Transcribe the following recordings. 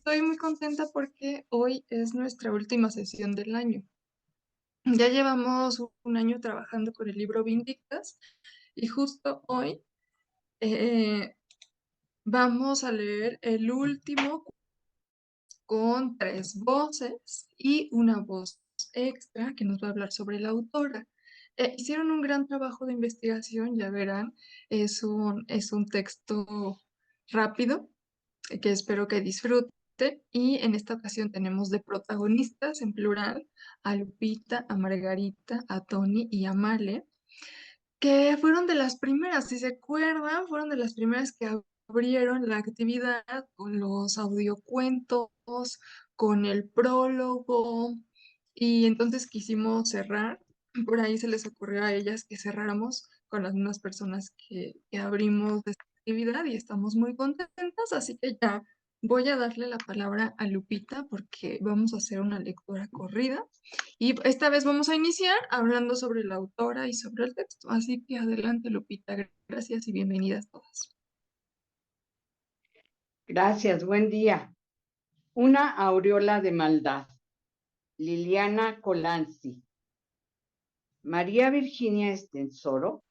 estoy muy contenta porque hoy es nuestra última sesión del año. Ya llevamos un año trabajando con el libro Vindictas y justo hoy eh, vamos a leer el último con 3 voces y una voz extra que nos va a hablar sobre la autora. Hicieron un gran trabajo de investigación, ya verán, es un texto rápido que espero que disfruten. Y en esta ocasión tenemos de protagonistas en plural a Lupita, a Margarita, a Tony y a Male, que fueron de las primeras, si se acuerdan, fueron de las primeras que abrieron la actividad con los audiocuentos, con el prólogo, y entonces quisimos cerrar. Por ahí se les ocurrió a ellas que cerráramos con las mismas personas que abrimos esta actividad y estamos muy contentas, así que ya voy a darle la palabra a Lupita porque vamos a hacer una lectura corrida y esta vez vamos a iniciar hablando sobre la autora y sobre el texto. Así que adelante, Lupita. Gracias y bienvenidas todas. Gracias, buen día. Una aureola de maldad. Liliana Colanzi. María Virginia Estensoro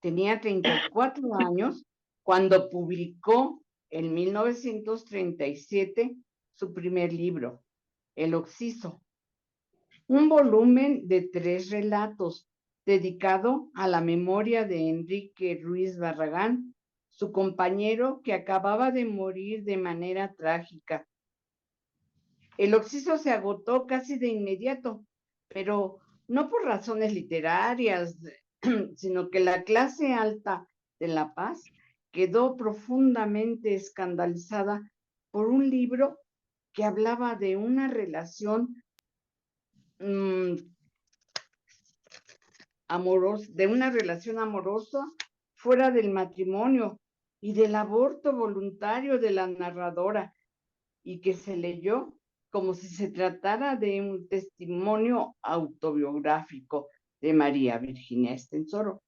tenía 34 años cuando publicó en 1937 su primer libro, El Oxiso, un volumen de 3 relatos dedicado a la memoria de Enrique Ruiz Barragán, su compañero que acababa de morir de manera trágica. El Oxiso se agotó casi de inmediato, pero no por razones literarias, sino que la clase alta de La Paz quedó profundamente escandalizada por un libro que hablaba de una relación amorosa fuera del matrimonio y del aborto voluntario de la narradora, y que se leyó como si se tratara de un testimonio autobiográfico de María Virginia Estensoro.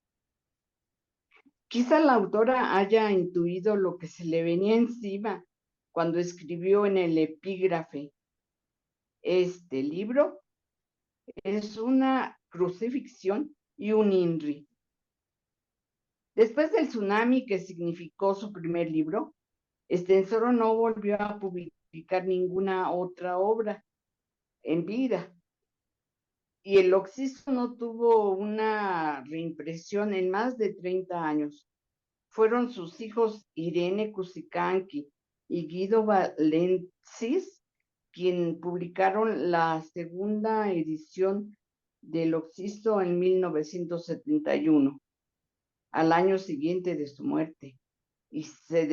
Quizá la autora haya intuido lo que se le venía encima cuando escribió en el epígrafe: este libro es una crucifixión y un INRI. Después del tsunami que significó su primer libro, Estensoro no volvió a publicar ninguna otra obra en vida. Y El Oxiso no tuvo una reimpresión en más de 30 años. Fueron sus hijos Irene Cusicanqui y Guido Valensis quien publicaron la segunda edición del Oxiso en 1971, al año siguiente de su muerte, y se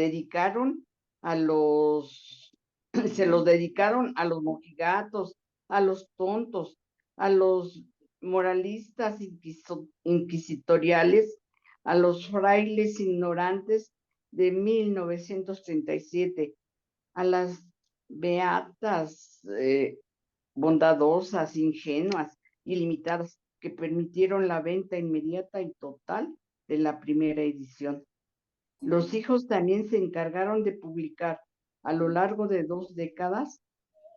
los dedicaron a los mojigatos, a los tontos, a los moralistas inquisitoriales, a los frailes ignorantes de 1937, a las beatas bondadosas, ingenuas, ilimitadas, que permitieron la venta inmediata y total de la primera edición. Los hijos también se encargaron de publicar a lo largo de 2 décadas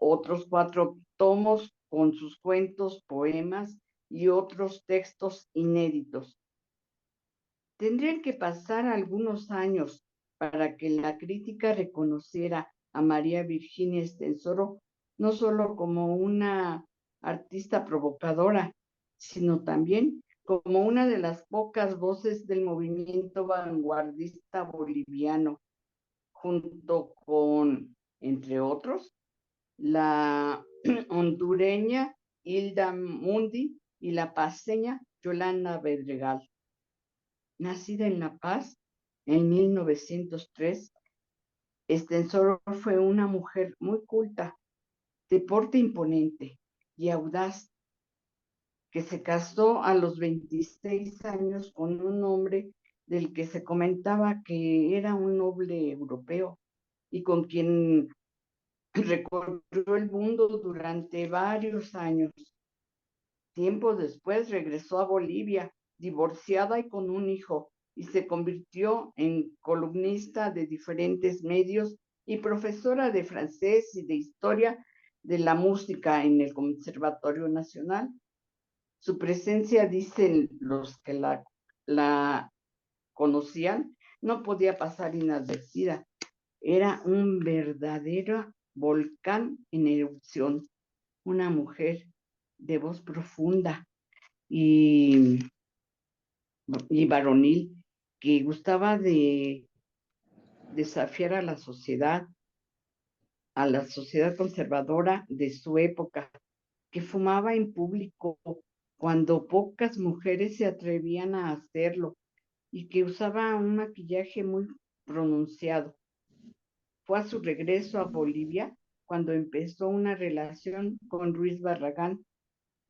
otros 4 tomos con sus cuentos, poemas y otros textos inéditos. Tendrían que pasar algunos años para que la crítica reconociera a María Virginia Estensoro no solo como una artista provocadora, sino también como una de las pocas voces del movimiento vanguardista boliviano, junto con, entre otros, la hondureña Hilda Mundi y la paceña Yolanda Bedregal. Nacida en La Paz en 1903, Estensoro fue una mujer muy culta, de porte imponente y audaz, que se casó a los 26 años con un hombre del que se comentaba que era un noble europeo y con quien recorrió el mundo durante varios años. Tiempo después regresó a Bolivia, divorciada y con un hijo, y se convirtió en columnista de diferentes medios y profesora de francés y de historia de la música en el Conservatorio Nacional. Su presencia, dicen los que la conocían, no podía pasar inadvertida. Era un verdadero volcán en erupción, una mujer de voz profunda y varonil, que gustaba de desafiar a la sociedad conservadora de su época, que fumaba en público cuando pocas mujeres se atrevían a hacerlo y que usaba un maquillaje muy pronunciado. Fue a su regreso a Bolivia cuando empezó una relación con Ruiz Barragán.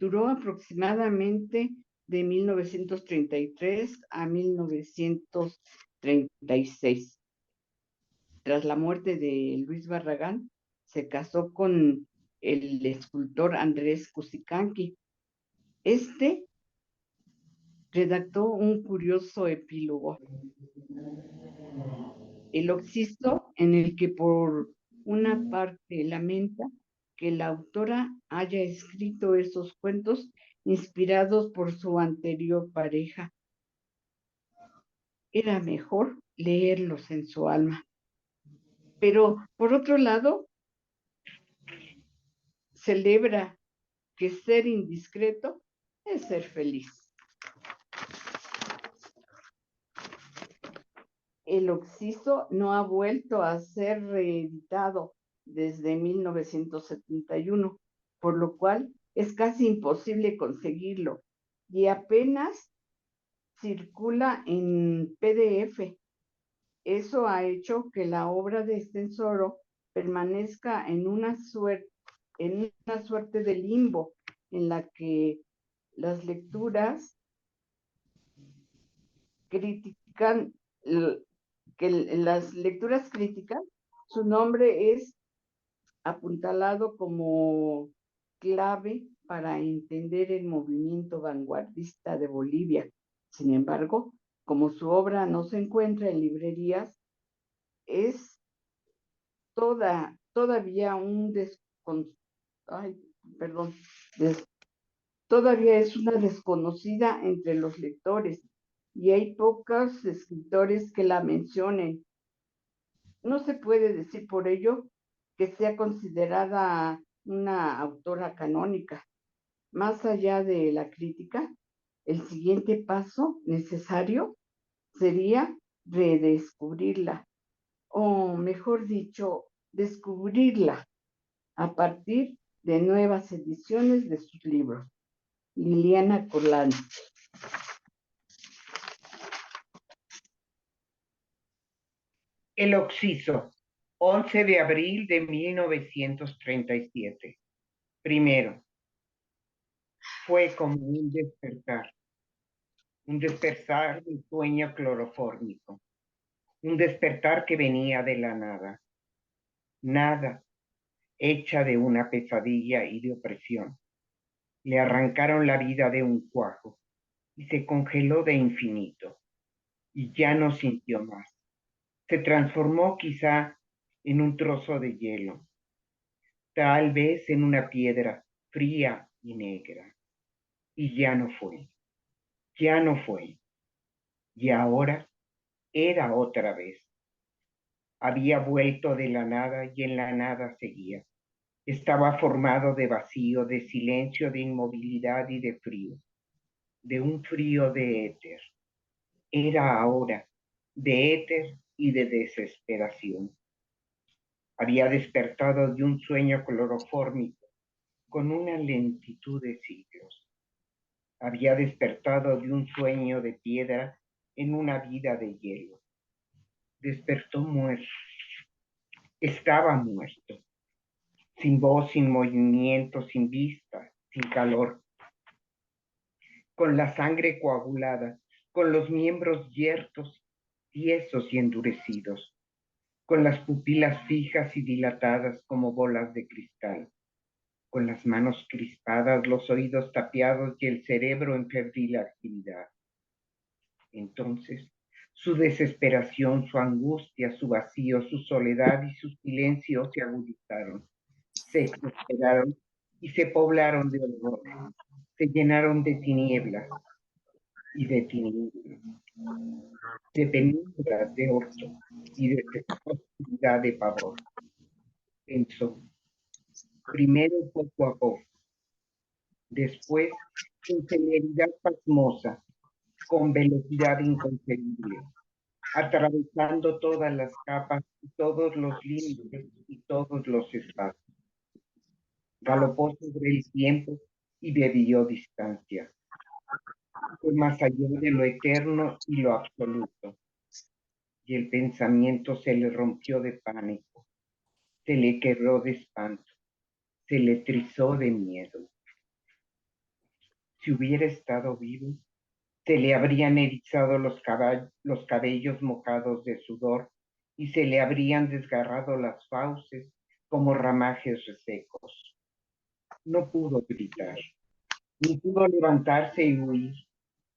Duró aproximadamente de 1933 a 1936. Tras la muerte de Luis Barragán, se casó con el escultor Andrés Cusicanqui. Este redactó un curioso epílogo, el Oxisto, en el que por una parte lamenta que la autora haya escrito esos cuentos inspirados por su anterior pareja. Era mejor leerlos en su alma. Pero, por otro lado, celebra que ser indiscreto es ser feliz. El Oxiso no ha vuelto a ser reeditado desde 1971, por lo cual es casi imposible conseguirlo y apenas circula en PDF. Eso ha hecho que la obra de Estenssoro permanezca en una suerte de limbo en la que las lecturas critican, su nombre es apuntalado como clave para entender el movimiento vanguardista de Bolivia. Sin embargo, como su obra no se encuentra en librerías, es todavía todavía es una desconocida entre los lectores y hay pocos escritores que la mencionen. No se puede decir por ello que sea considerada una autora canónica. Más allá de la crítica, el siguiente paso necesario sería redescubrirla, o mejor dicho, descubrirla a partir de nuevas ediciones de sus libros. Liliana Corlán. El Oxiso, 11 de abril de 1937. Primero, fue como un despertar de sueño clorofórmico, un despertar que venía de la nada, nada, hecha de una pesadilla y de opresión. Le arrancaron la vida de un cuajo y se congeló de infinito, y ya no sintió más. Se transformó quizá en un trozo de hielo, tal vez en una piedra fría y negra, y ya no fue, y ahora era otra vez. Había vuelto de la nada y en la nada seguía. Estaba formado de vacío, de silencio, de inmovilidad y de frío, de un frío de éter. Era ahora de éter y de desesperación. Había despertado de un sueño clorofórmico con una lentitud de siglos. Había despertado de un sueño de piedra en una vida de hielo. Despertó muerto. Estaba muerto, sin voz, sin movimiento, sin vista, sin calor, con la sangre coagulada, con los miembros yertos, tiesos y endurecidos, con las pupilas fijas y dilatadas como bolas de cristal, con las manos crispadas, los oídos tapiados y el cerebro en febril actividad. Entonces Su desesperación, su angustia, su vacío, su soledad y su silencio se agudizaron, se exasperaron y se poblaron de horror, se llenaron de tinieblas y de tinieblas, de penumbras de orto y de oscuridad de pavor. Pensó, primero poco a poco, después con celeridad pasmosa, con velocidad inconcebible, atravesando todas las capas y todos los límites y todos los espacios. Galopó sobre el tiempo y bebió distancia. Fue más allá de lo eterno y lo absoluto. Y el pensamiento se le rompió de pánico, se le quebró de espanto, se le trizó de miedo. Si hubiera estado vivo, se le habrían erizado los cabellos mojados de sudor y se le habrían desgarrado las fauces como ramajes resecos. No pudo gritar, ni pudo levantarse y huir.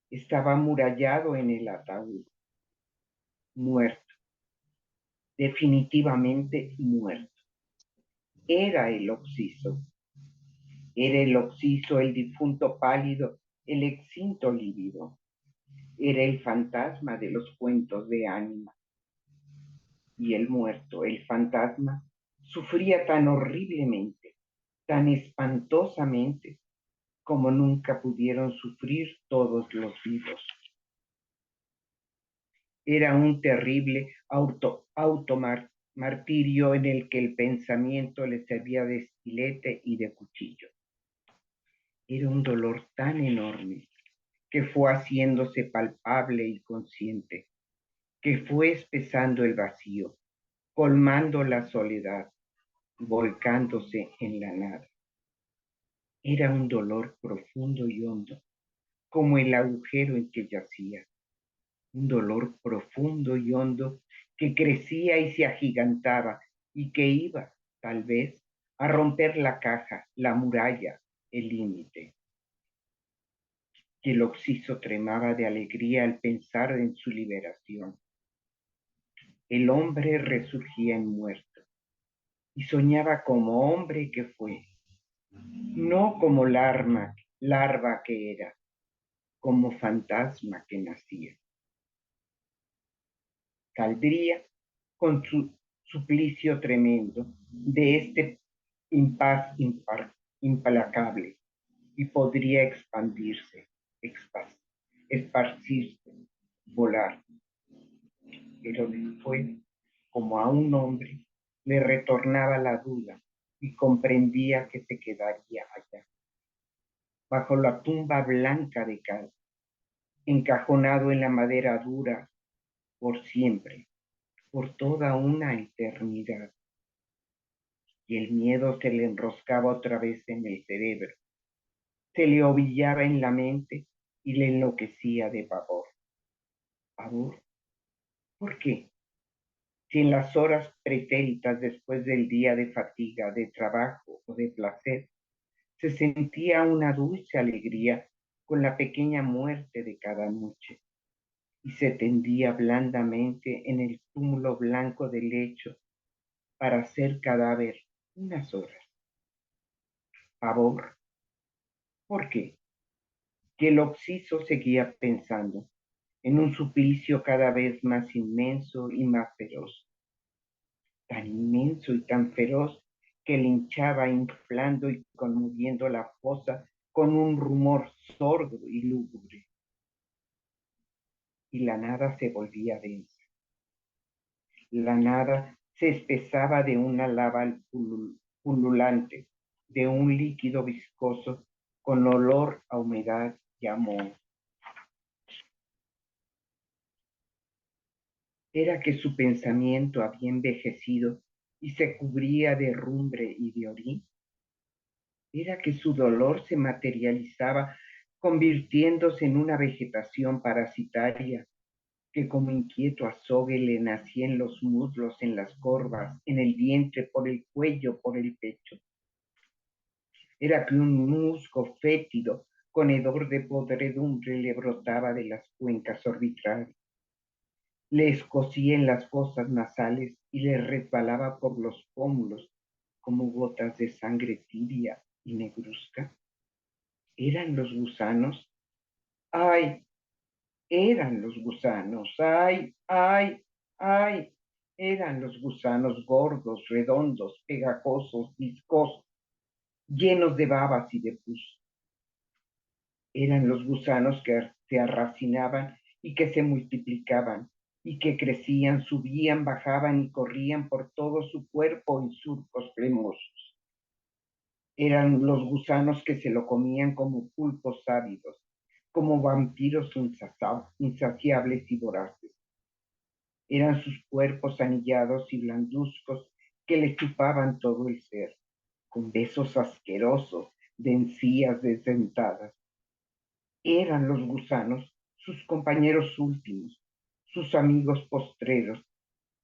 Estaba amurallado en el ataúd, muerto, definitivamente muerto. Era el Oxiso, el difunto pálido, el extinto lívido. Era el fantasma de los cuentos de ánima. Y el muerto, el fantasma, sufría tan horriblemente, tan espantosamente, como nunca pudieron sufrir todos los vivos. Era un terrible martirio en el que el pensamiento le servía de estilete y de cuchillo. Era un dolor tan enorme que fue haciéndose palpable y consciente, que fue espesando el vacío, colmando la soledad, volcándose en la nada. Era un dolor profundo y hondo, como el agujero en que yacía. Un dolor profundo y hondo que crecía y se agigantaba y que iba, tal vez, a romper la caja, la muralla, el límite. Y el Oxiso tremaba de alegría al pensar en su liberación. El hombre resurgía en muerto y soñaba como hombre que fue, no como larva que era, como fantasma que nacía. Saldría con su suplicio tremendo de este impas implacable y podría expandirse, esparcirse, volar. Pero después, como a un hombre, le retornaba la duda y comprendía que se quedaría allá, bajo la tumba blanca de cal, encajonado en la madera dura por siempre, por toda una eternidad. Y el miedo se le enroscaba otra vez en el cerebro, se le ovillaba en la mente y le enloquecía de pavor. ¿Pavor? ¿Por qué? Si en las horas pretéritas después del día de fatiga, de trabajo o de placer, se sentía una dulce alegría con la pequeña muerte de cada noche, y se tendía blandamente en el túmulo blanco del lecho para ser cadáver unas horas. Pavor. ¿Por qué? Que el Oxiso seguía pensando en un suplicio cada vez más inmenso y más feroz, tan inmenso y tan feroz que le hinchaba inflando y conmoviendo la fosa con un rumor sordo y lúgubre. Y la nada se volvía densa. La nada se espesaba de una lava pululante, de un líquido viscoso con olor a humedad y a moho. Era que su pensamiento había envejecido y se cubría de rumbre y de orín. Era que su dolor se materializaba convirtiéndose en una vegetación parasitaria que como inquieto azogue le nacía en los muslos, en las corvas, en el vientre, por el cuello, por el pecho. Era que un musgo fétido con hedor de podredumbre le brotaba de las cuencas orbitales. Le escocía en las fosas nasales y le resbalaba por los pómulos como gotas de sangre tibia y negruzca. ¿Eran los gusanos? ¡Ay! Eran los gusanos. ¡Ay! ¡Ay! ¡Ay! Eran los gusanos gordos, redondos, pegajosos, viscosos, llenos de babas y de pus. Eran los gusanos que se arracinaban y que se multiplicaban y que crecían, subían, bajaban y corrían por todo su cuerpo en surcos cremosos. Eran los gusanos que se lo comían como pulpos ávidos, como vampiros insaciables y voraces. Eran sus cuerpos anillados y blanduzcos que le chupaban todo el ser, con besos asquerosos de encías desdentadas. Eran los gusanos sus compañeros últimos, sus amigos postreros,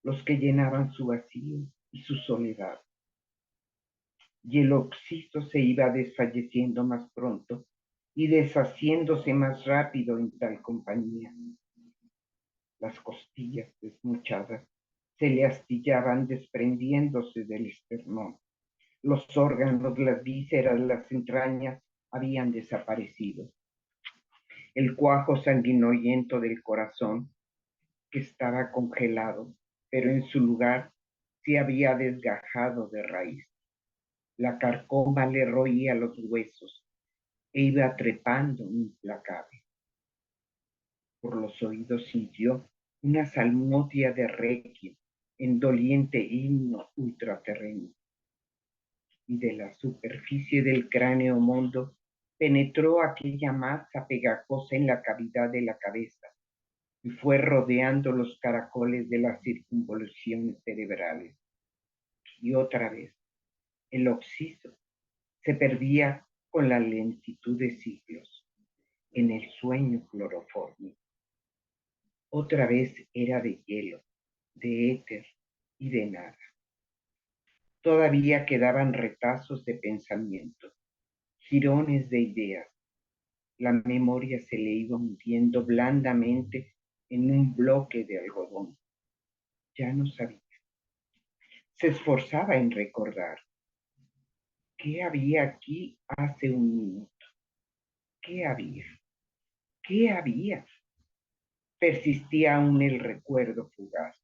los que llenaban su vacío y su soledad. Y el oxiso se iba desfalleciendo más pronto y deshaciéndose más rápido en tal compañía. Las costillas desmuchadas se le astillaban desprendiéndose del esternón. Los órganos, las vísceras, las entrañas habían desaparecido. El cuajo sanguinoliento del corazón, que estaba congelado, pero en su lugar se había desgajado de raíz. La carcoma le roía los huesos e iba trepando implacable. Por los oídos sintió una salmodia de requiem en doliente himno ultraterreno. Y de la superficie del cráneo mondo penetró aquella masa pegajosa en la cavidad de la cabeza y fue rodeando los caracoles de las circunvoluciones cerebrales. Y otra vez, el oxiso se perdía con la lentitud de siglos en el sueño clorofórmico. Otra vez era de hielo, de éter y de nada. Todavía quedaban retazos de pensamiento, jirones de ideas. La memoria se le iba hundiendo blandamente en un bloque de algodón. Ya no sabía. Se esforzaba en recordar. ¿Qué había aquí hace un minuto? ¿Qué había? ¿Qué había? Persistía aún el recuerdo fugaz.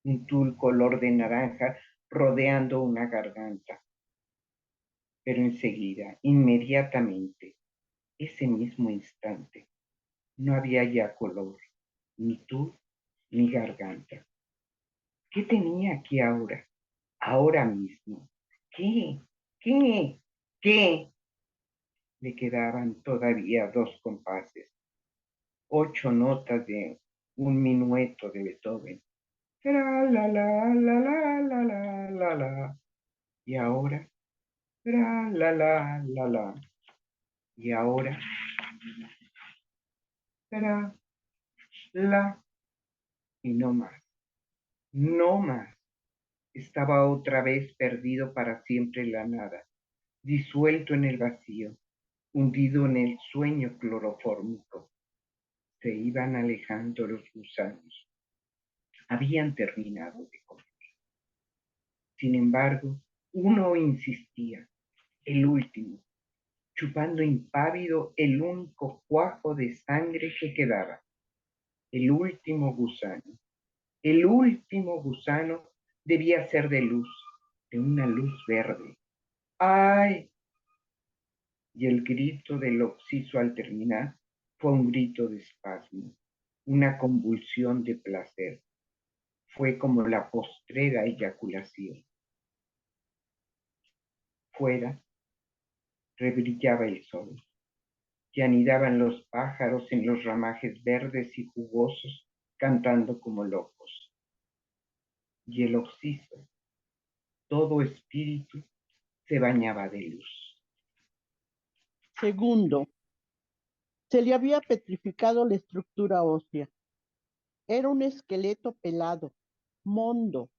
Un tul color de naranja rodeando una garganta. Pero enseguida, inmediatamente, ese mismo instante, no había ya color, ni tul, ni garganta. ¿Qué tenía aquí ahora? Ahora mismo. ¿Qué? ¿Qué? ¿Qué? Le quedaban todavía 2 compases, 8 notas de un minueto de Beethoven. La, la, la, la, la, la, la, la, la. Y ahora, la, la, la, la, la. Y ahora, la, la. Y no más, no más. Estaba otra vez perdido para siempre en la nada, disuelto en el vacío, hundido en el sueño clorofórmico. Se iban alejando los gusanos. Habían terminado de comer. Sin embargo, uno insistía, el último, chupando impávido el único cuajo de sangre que quedaba. El último gusano. El último gusano debía ser de luz, de una luz verde. ¡Ay! Y el grito del occiso al terminar fue un grito de espasmo, una convulsión de placer. Fue como la postrera eyaculación. Fuera rebrillaba el sol, y anidaban los pájaros en los ramajes verdes y jugosos, cantando como locos. Y el occiso, todo espíritu, se bañaba de luz. Segundo, se le había petrificado la estructura ósea. Era un esqueleto pelado, mondo,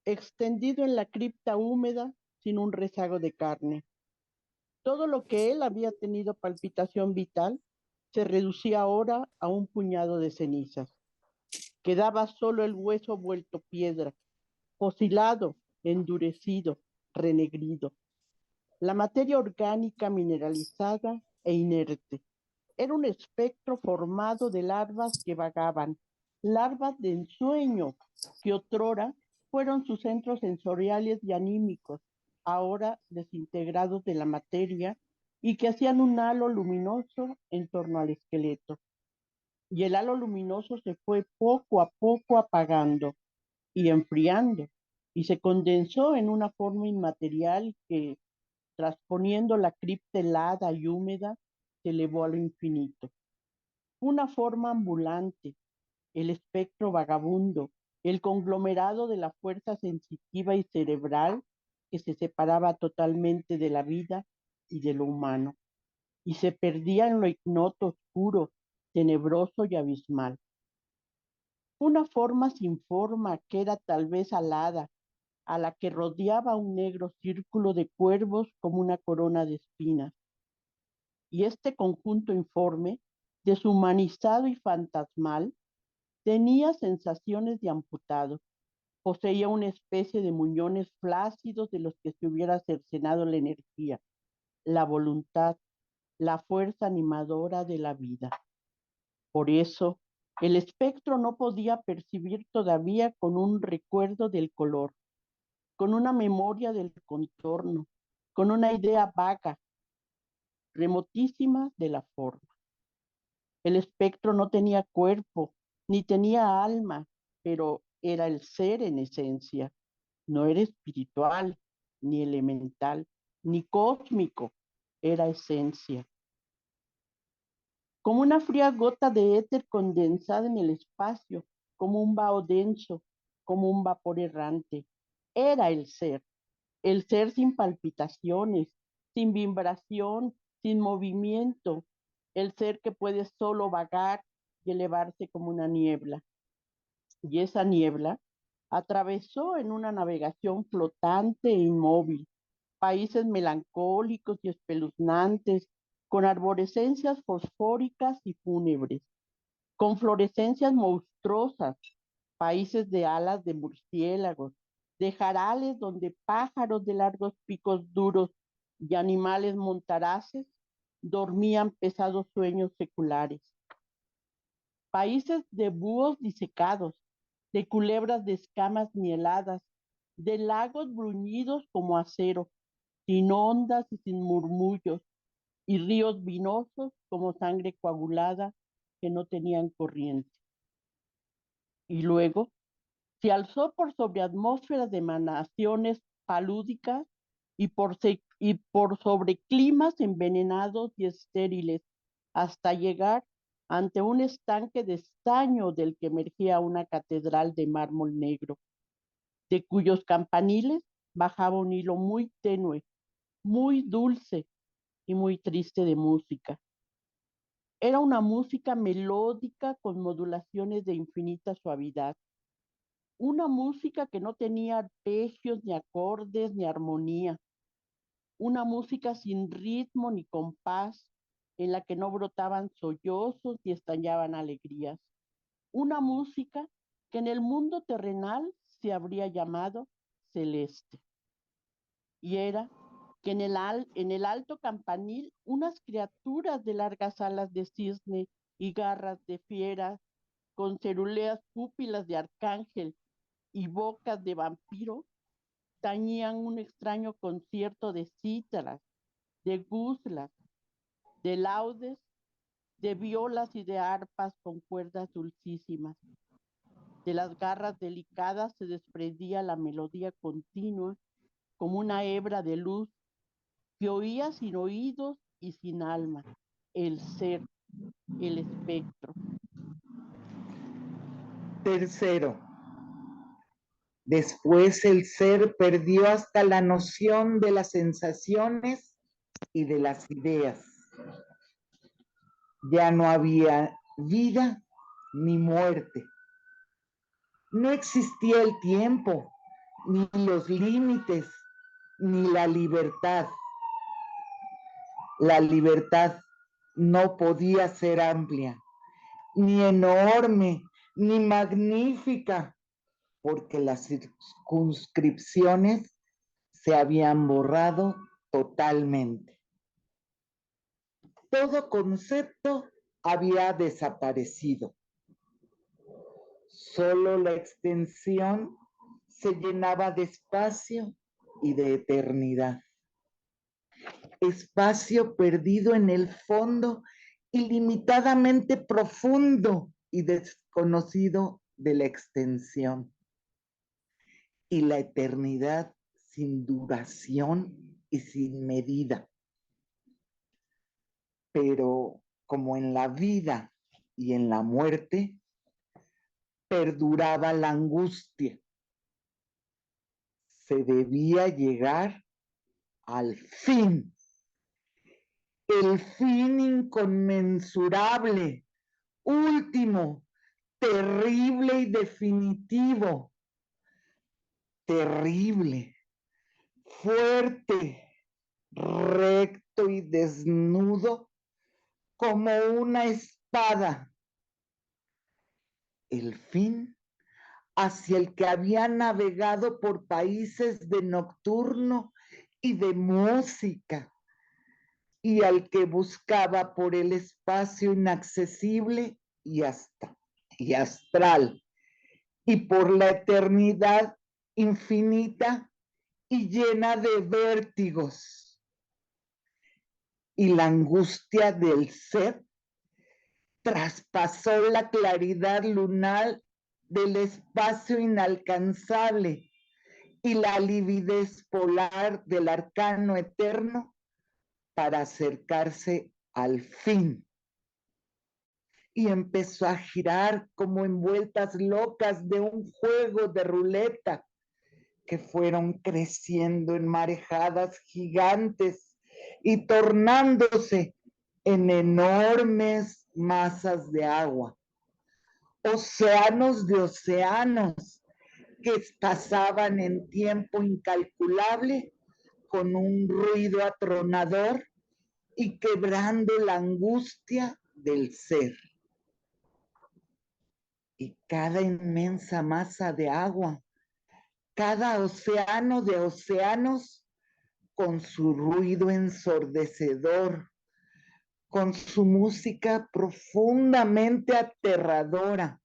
extendido en la cripta húmeda sin un rezago de carne. Todo lo que él había tenido palpitación vital se reducía ahora a un puñado de cenizas. Quedaba solo el hueso vuelto piedra, fosilado, endurecido, renegrido. La materia orgánica mineralizada e inerte. Era un espectro formado de larvas que vagaban, larvas de ensueño, que otrora fueron sus centros sensoriales y anímicos, ahora desintegrados de la materia y que hacían un halo luminoso en torno al esqueleto. Y el halo luminoso se fue poco a poco apagando y enfriando, y se condensó en una forma inmaterial que, trasponiendo la cripta helada y húmeda, se elevó a lo infinito. Una forma ambulante, el espectro vagabundo, el conglomerado de la fuerza sensitiva y cerebral que se separaba totalmente de la vida y de lo humano, y se perdía en lo ignoto, oscuro, tenebroso y abismal. Una forma sin forma que era tal vez alada, a la que rodeaba un negro círculo de cuervos como una corona de espinas. Y este conjunto informe, deshumanizado y fantasmal, tenía sensaciones de amputado. Poseía una especie de muñones flácidos de los que se hubiera cercenado la energía, la voluntad, la fuerza animadora de la vida. Por eso, el espectro no podía percibir todavía con un recuerdo del color, con una memoria del contorno, con una idea vaga, remotísima de la forma. El espectro no tenía cuerpo, ni tenía alma, pero era el ser en esencia. No era espiritual, ni elemental, ni cósmico, era esencia. Como una fría gota de éter condensada en el espacio, como un vaho denso, como un vapor errante. Era el ser sin palpitaciones, sin vibración, sin movimiento, el ser que puede solo vagar y elevarse como una niebla. Y esa niebla atravesó en una navegación flotante e inmóvil países melancólicos y espeluznantes, con arborescencias fosfóricas y fúnebres, con florescencias monstruosas, países de alas de murciélagos, de jarales donde pájaros de largos picos duros y animales montaraces dormían pesados sueños seculares, países de búhos disecados, de culebras de escamas nieladas, de lagos bruñidos como acero, sin ondas y sin murmullos, y ríos vinosos como sangre coagulada que no tenían corriente. Y luego se alzó por sobre atmósferas de emanaciones palúdicas y por sobre climas envenenados y estériles, hasta llegar ante un estanque de estaño del que emergía una catedral de mármol negro, de cuyos campaniles bajaba un hilo muy tenue, muy dulce y muy triste de música. Era una música melódica con modulaciones de infinita suavidad. Una música que no tenía arpegios, ni acordes, ni armonía. Una música sin ritmo ni compás, en la que no brotaban sollozos ni estallaban alegrías. Una música que en el mundo terrenal se habría llamado celeste. Y era que en el alto campanil unas criaturas de largas alas de cisne y garras de fiera, con ceruleas pupilas de arcángel y bocas de vampiro, tañían un extraño concierto de cítaras, de guzlas, de laudes, de violas y de arpas con cuerdas dulcísimas. De las garras delicadas se desprendía la melodía continua como una hebra de luz que oía sin oídos y sin alma, el ser, el espectro. Tercero, después el ser perdió hasta la noción de las sensaciones y de las ideas. Ya no había vida ni muerte. No existía el tiempo, ni los límites, ni la libertad. La libertad no podía ser amplia, ni enorme, ni magnífica, porque las circunscripciones se habían borrado totalmente. Todo concepto había desaparecido. Solo la extensión se llenaba de espacio y de eternidad. Espacio perdido en el fondo ilimitadamente profundo y desconocido de la extensión. Y la eternidad sin duración y sin medida. Pero como en la vida y en la muerte, perduraba la angustia. Se debía llegar al fin. El fin inconmensurable, último, terrible y definitivo. Terrible, fuerte, recto y desnudo como una espada. El fin hacia el que había navegado por países de nocturno y de música, y al que buscaba por el espacio inaccesible y astral, y por la eternidad infinita y llena de vértigos. Y la angustia del ser traspasó la claridad lunar del espacio inalcanzable y la lividez polar del arcano eterno para acercarse al fin. Y empezó a girar como en vueltas locas de un juego de ruleta que fueron creciendo en marejadas gigantes y tornándose en enormes masas de agua. Océanos de océanos que pasaban en tiempo incalculable con un ruido atronador y quebrando la angustia del ser. Y cada inmensa masa de agua, cada océano de océanos, con su ruido ensordecedor, con su música profundamente aterradora,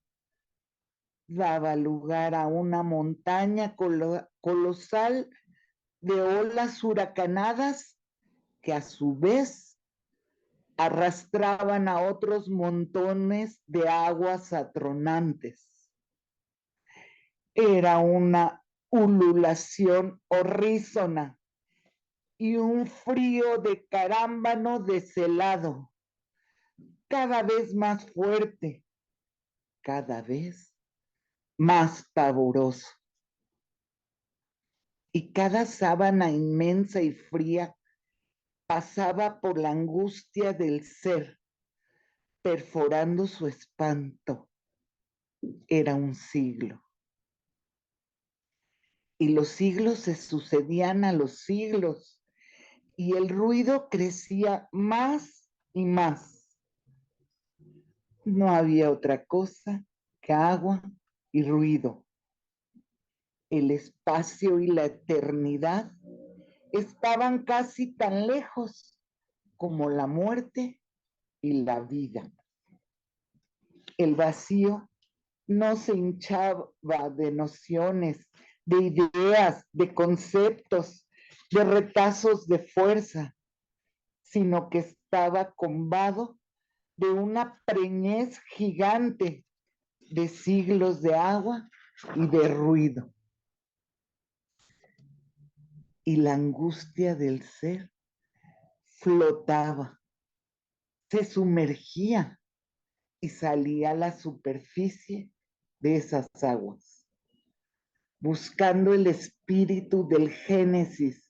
daba lugar a una montaña colosal de olas huracanadas que a su vez arrastraban a otros montones de aguas atronantes. Era una ululación horrísona y un frío de carámbano deshelado, cada vez más fuerte, cada vez más pavoroso. Y cada sábana inmensa y fría pasaba por la angustia del ser, perforando su espanto. Era un siglo. Y los siglos se sucedían a los siglos, y el ruido crecía más y más. No había otra cosa que agua y ruido. El espacio y la eternidad estaban casi tan lejos como la muerte y la vida. El vacío no se hinchaba de nociones, de ideas, de conceptos, de retazos de fuerza, sino que estaba combado de una preñez gigante de siglos de agua y de ruido. Y la angustia del ser flotaba, se sumergía y salía a la superficie de esas aguas, buscando el espíritu del Génesis,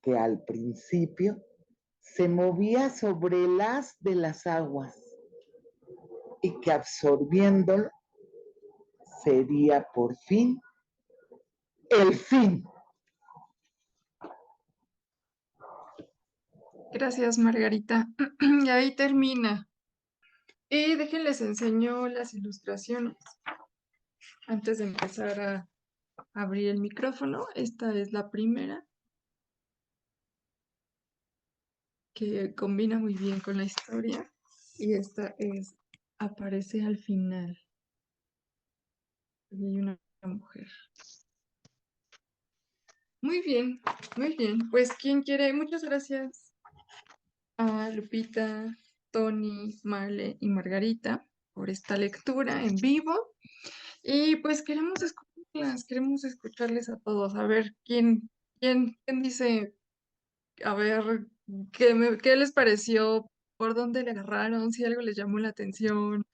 que al principio se movía sobre el haz de las aguas y que absorbiéndolo sería por fin el fin. Gracias, Margarita. Y ahí termina. Y déjenles enseño las ilustraciones. Antes de empezar a abrir el micrófono, esta es la primera, que combina muy bien con la historia. Y esta aparece al final. Y hay una mujer. Muy bien, muy bien. Pues, ¿quién quiere? Muchas gracias a Lupita, Tony, Marle y Margarita por esta lectura en vivo. Y pues queremos escucharles a todos. A ver, ¿quién dice, a ver, qué les pareció? ¿Por dónde le agarraron? Si algo les llamó la atención.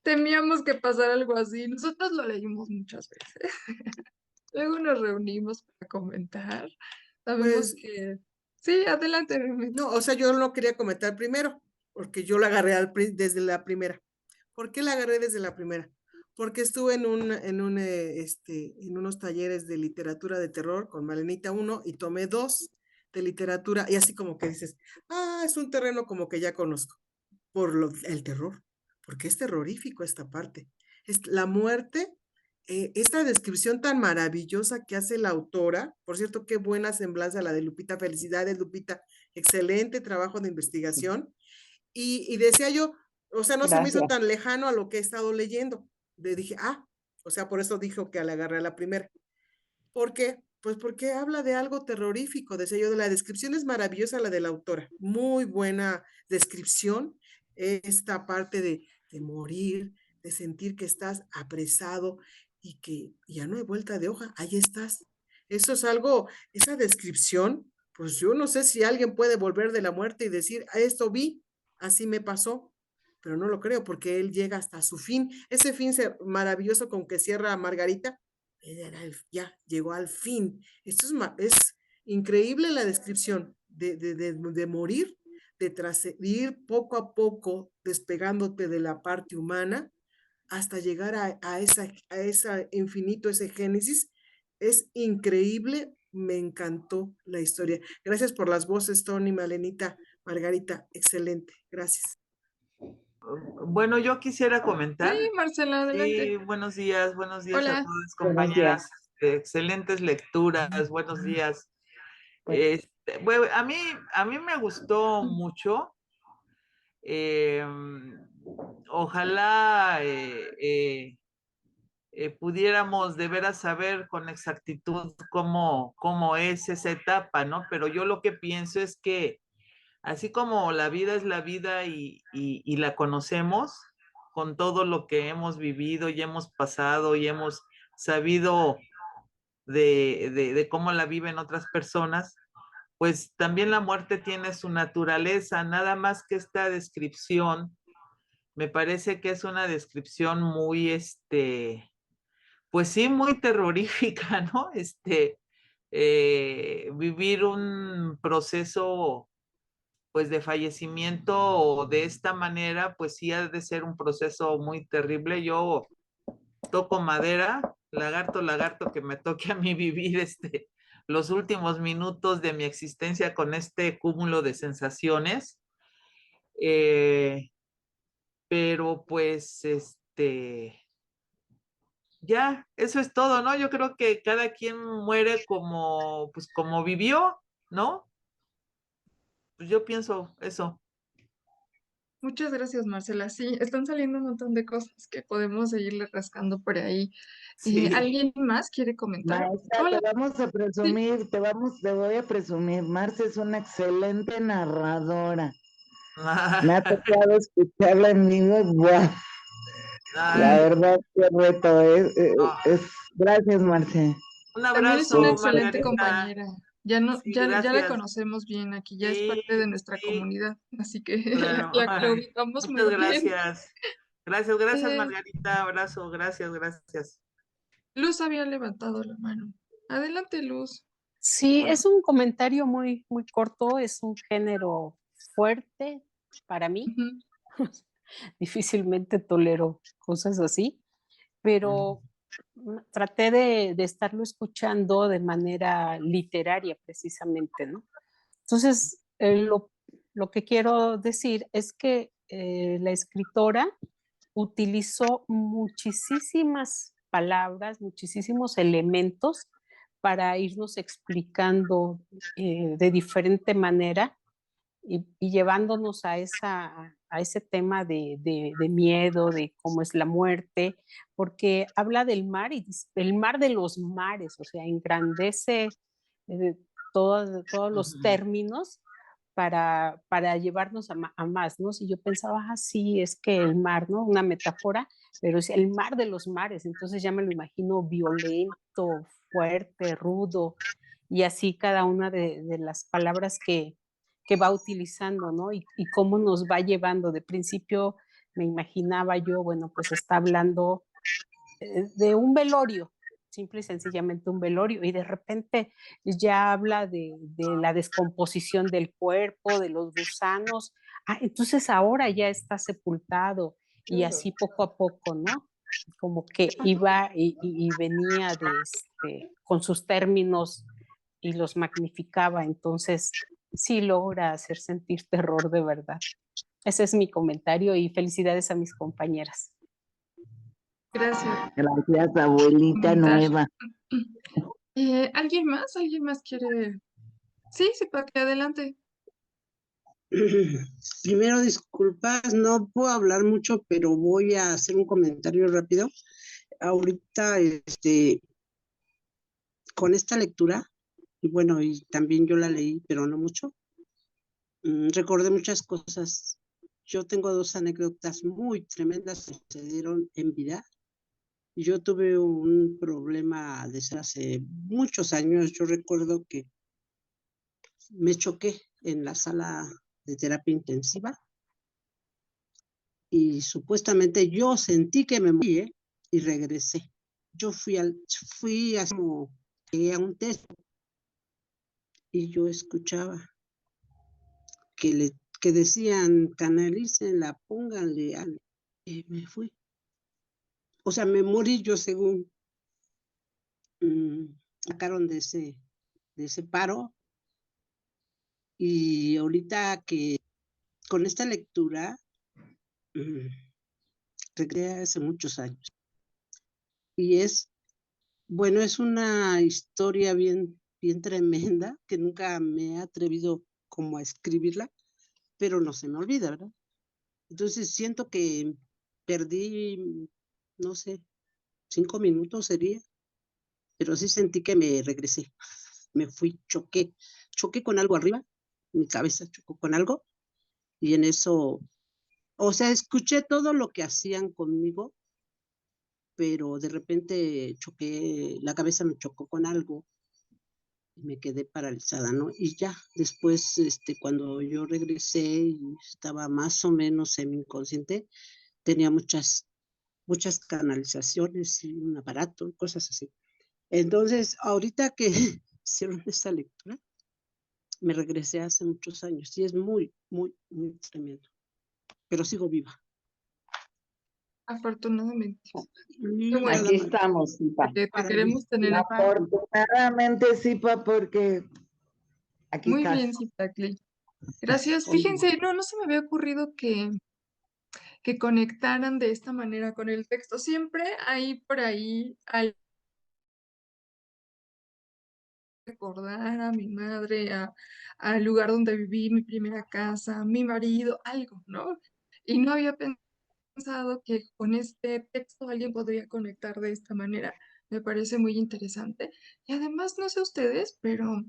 Temíamos que pasara algo así. Nosotros lo leímos muchas veces. Luego nos reunimos para comentar. Sabemos Pues, que... Sí, adelante, Remy. no, o sea, yo lo quería comentar primero, porque yo la agarré desde la primera. ¿Por qué la agarré desde la primera? Porque estuve en unos talleres de literatura de terror con Malenita 1 y tomé 2 de literatura y así como que dices, es un terreno como que ya conozco por el terror, porque es terrorífico esta parte. Es la muerte, esta descripción tan maravillosa que hace la autora, por cierto, qué buena semblanza la de Lupita, felicidades Lupita, excelente trabajo de investigación. Y decía yo, o sea, no se me hizo tan lejano a lo que he estado leyendo. Le dije, o sea, por eso dijo que le agarré a la primera. ¿Por qué? Pues porque habla de algo terrorífico, decía yo, la descripción es maravillosa la de la autora, muy buena descripción, esta parte de morir, de sentir que estás apresado y que ya no hay vuelta de hoja, ahí estás. Eso es algo, esa descripción, pues yo no sé si alguien puede volver de la muerte y decir, esto vi, así me pasó, pero no lo creo porque él llega hasta su fin, ese fin maravilloso con que cierra Margarita, ya llegó al fin. Esto es increíble la descripción de morir, de ir poco a poco despegándote de la parte humana hasta llegar a esa infinito, ese génesis. Es increíble, me encantó la historia. Gracias por las voces, Tony, Malenita, Margarita, excelente, gracias. Bueno, yo quisiera comentar. Sí, Marcela, adelante. Sí, buenos días Hola. a todas, compañeras. Excelentes lecturas, buenos días. Bueno, a mí me gustó mucho. Ojalá pudiéramos de veras saber con exactitud cómo es esa etapa, ¿no? Pero yo lo que pienso es que así como la vida es la vida y la conocemos con todo lo que hemos vivido y hemos pasado y hemos sabido de cómo la viven otras personas, pues también la muerte tiene su naturaleza, nada más que esta descripción, me parece que es una descripción muy, pues sí, muy terrorífica, ¿no? Vivir un proceso pues de fallecimiento de esta manera, pues sí ha de ser un proceso muy terrible. Yo toco madera, lagarto, que me toque a mí vivir los últimos minutos de mi existencia con este cúmulo de sensaciones. Pero pues, ya, eso es todo, ¿no? Yo creo que cada quien muere pues como vivió, ¿no? Pues yo pienso eso. Muchas gracias, Marcela. Sí, están saliendo un montón de cosas que podemos seguirle rascando por ahí. Sí. ¿Alguien más quiere comentar? Maestra, Hola. te vamos a presumir, te voy a presumir. Marce es una excelente narradora. Me ha tocado escucharla en vivo y ¡guau! La verdad, qué reto gracias, Marce. Un También es abrazo, una excelente Margarita. compañera. Ya Sí, ya la gracias. conocemos bien aquí, ya es Sí, parte de nuestra sí, comunidad, así que claro. la ubicamos muy Muchas bien. gracias. Gracias, Eh, Margarita. Abrazo, gracias. Luz había levantado la mano. Adelante, Luz. Sí, es un comentario muy, muy corto, es un género fuerte para mí. Difícilmente tolero cosas así, pero traté de estarlo escuchando de manera literaria precisamente, ¿no? Entonces, lo que quiero decir es que la escritora utilizó muchísimas palabras, muchísimos elementos para irnos explicando de diferente manera y llevándonos a ese tema de miedo, de cómo es la muerte, porque habla del mar y el mar de los mares, o sea, engrandece eh, todos los términos para llevarnos a más, ¿no? Si yo pensaba, sí, es que el mar, ¿no? Una metáfora, pero es el mar de los mares, entonces ya me lo imagino violento, fuerte, rudo, y así cada una de las palabras que va utilizando, ¿no? Y cómo nos va llevando. De principio me imaginaba yo, bueno, pues está hablando de un velorio, simple y sencillamente un velorio, y de repente ya habla de la descomposición del cuerpo, de los gusanos. Entonces ahora ya está sepultado y así poco a poco, ¿no? Como que iba y venía con sus términos y los magnificaba, entonces sí logra hacer sentir terror de verdad. Ese es mi comentario y felicidades a mis compañeras. Gracias. Gracias, abuelita Comentar. nueva. ¿Alguien más? ¿Alguien más quiere? Sí, Paqui, adelante. Primero, disculpas, no puedo hablar mucho, pero voy a hacer un comentario rápido. Ahorita, con esta lectura, y bueno, y también yo la leí, pero no mucho, recordé muchas cosas. Yo tengo 2 anécdotas muy tremendas que sucedieron en vida. Yo tuve un problema desde hace muchos años. Yo recuerdo que me choqué en la sala de terapia intensiva y supuestamente yo sentí que me morí y regresé. Yo fui así como a un test y yo escuchaba que decían, canalícenla, pónganle algo. Y me fui. O sea, me morí yo según sacaron de ese paro. Y ahorita que con esta lectura, recreé hace muchos años. Y bueno, es una historia bien, bien tremenda que nunca me he atrevido como a escribirla, pero no se me olvida, ¿verdad? Entonces siento que perdí, no sé, 5 minutos sería, pero sí sentí que me regresé, me fui, choqué con algo arriba, mi cabeza chocó con algo y en eso, o sea, escuché todo lo que hacían conmigo, pero de repente choqué, la cabeza me chocó con algo y me quedé paralizada, ¿no? Y ya, después, cuando yo regresé y estaba más o menos semi-inconsciente, tenía muchas canalizaciones y un aparato, cosas así. Entonces, ahorita que hicieron esta lectura, me regresé hace muchos años y es muy, muy, muy tremendo. Pero sigo viva. Afortunadamente. Qué bueno. Aquí estamos, Zipa. Te queremos tener aquí. Afortunadamente, Zipa, porque aquí Muy estás. bien, Zipacli. Gracias. Fíjense, no se me había ocurrido que conectaran de esta manera con el texto. Siempre hay por ahí recordar a mi madre, al lugar donde viví, mi primera casa, mi marido, algo, ¿no? Y no había pensado que con este texto alguien podría conectar de esta manera. Me parece muy interesante. Y además, no sé ustedes, pero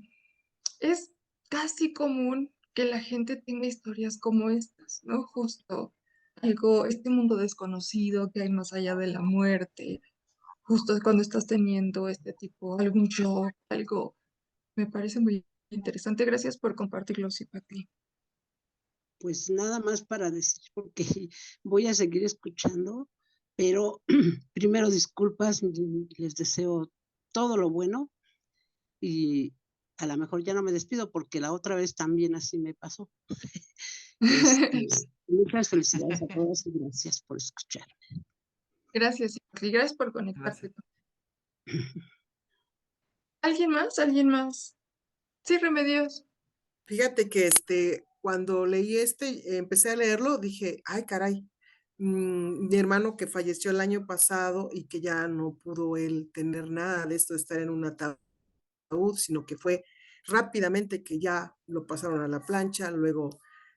es casi común que la gente tenga historias como estas, ¿no? Justo algo, este mundo desconocido que hay más allá de la muerte, justo cuando estás teniendo este tipo, algún shock, algo, me parece muy interesante. Gracias por compartirlo, Zipacli. Pues nada más para decir, porque voy a seguir escuchando, pero primero disculpas, les deseo todo lo bueno y a lo mejor ya no me despido porque la otra vez también así me pasó. Muchas felicidades a todos y gracias por escuchar. Gracias, Zipacli. Gracias por conectarte. ¿Alguien más? ¿Alguien más? Sí, Remedios. Fíjate que cuando leí empecé a leerlo, dije, ay, caray, mi hermano que falleció el año pasado y que ya no pudo él tener nada de esto de estar en un ataúd, sino que fue rápidamente que ya lo pasaron a la plancha, luego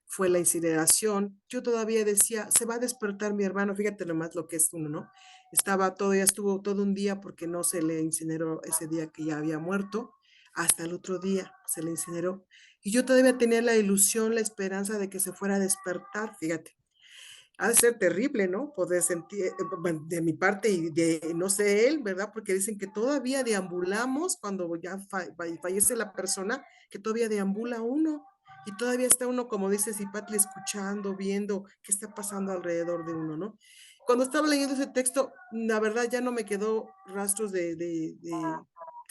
fue la incineración. Yo todavía decía, se va a despertar mi hermano, fíjate nomás lo que es uno, ¿no? Ya estuvo todo un día porque no se le incineró ese día que ya había muerto, hasta el otro día se le incineró. Y yo todavía tenía la ilusión, la esperanza de que se fuera a despertar, fíjate. Ha de ser terrible, ¿no? Poder sentir, de mi parte y de, no sé, él, ¿verdad? Porque dicen que todavía deambulamos cuando ya fallece la persona, que todavía deambula uno y todavía está uno, como dice Zipatli, escuchando, viendo qué está pasando alrededor de uno, ¿no? Cuando estaba leyendo ese texto, la verdad ya no me quedó rastros de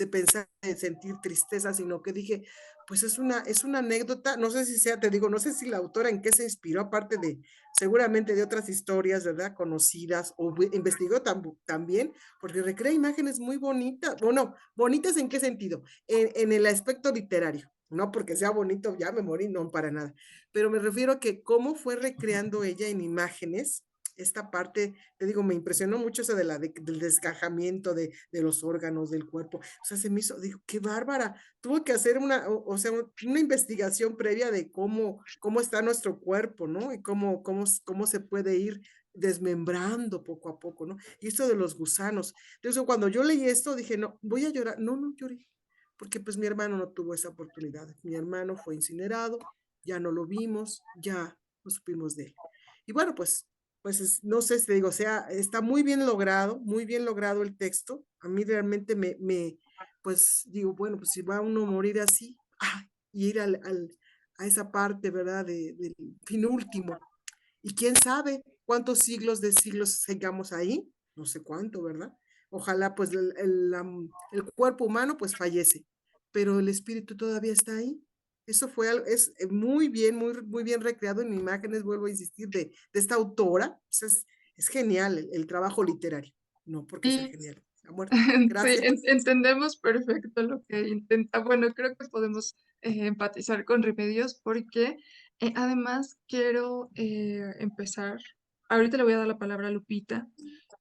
pensar, de sentir tristeza, sino que dije, pues es una anécdota, no sé si sea, te digo, no sé si la autora en qué se inspiró, aparte de seguramente de otras historias, ¿verdad? Conocidas, o investigó también, porque recrea imágenes muy bonitas. Bueno, bonitas en qué sentido? En el aspecto literario, no porque sea bonito, ya me morí, no, para nada. Pero me refiero a que cómo fue recreando ella en imágenes esta parte, te digo, me impresionó mucho eso del desgajamiento de los órganos del cuerpo. O sea, se me hizo, digo, qué bárbara. Tuvo que hacer o sea, una investigación previa de cómo está nuestro cuerpo, ¿no? Y cómo se puede ir desmembrando poco a poco, ¿no? Y esto de los gusanos. Entonces, cuando yo leí esto, dije, no, voy a llorar. No, no lloré, porque pues mi hermano no tuvo esa oportunidad. Mi hermano fue incinerado, ya no lo vimos, ya no supimos de él. Y bueno, pues no sé si te digo, o sea, está muy bien logrado el texto. A mí realmente pues digo, bueno, pues si va uno a morir así, y ir a esa parte, ¿verdad? Del fin último. Y quién sabe cuántos siglos de siglos sigamos ahí, no sé cuánto, ¿verdad? Ojalá pues el cuerpo humano pues fallece, pero el espíritu todavía está ahí. Eso es muy bien recreado en imágenes, vuelvo a insistir, de esta autora. Pues es genial el trabajo literario, no porque sea Y genial, la muerte. sí, Gracias. entendemos perfecto lo que intenta. Bueno, creo que podemos empatizar con Remedios porque además quiero empezar. Ahorita le voy a dar la palabra a Lupita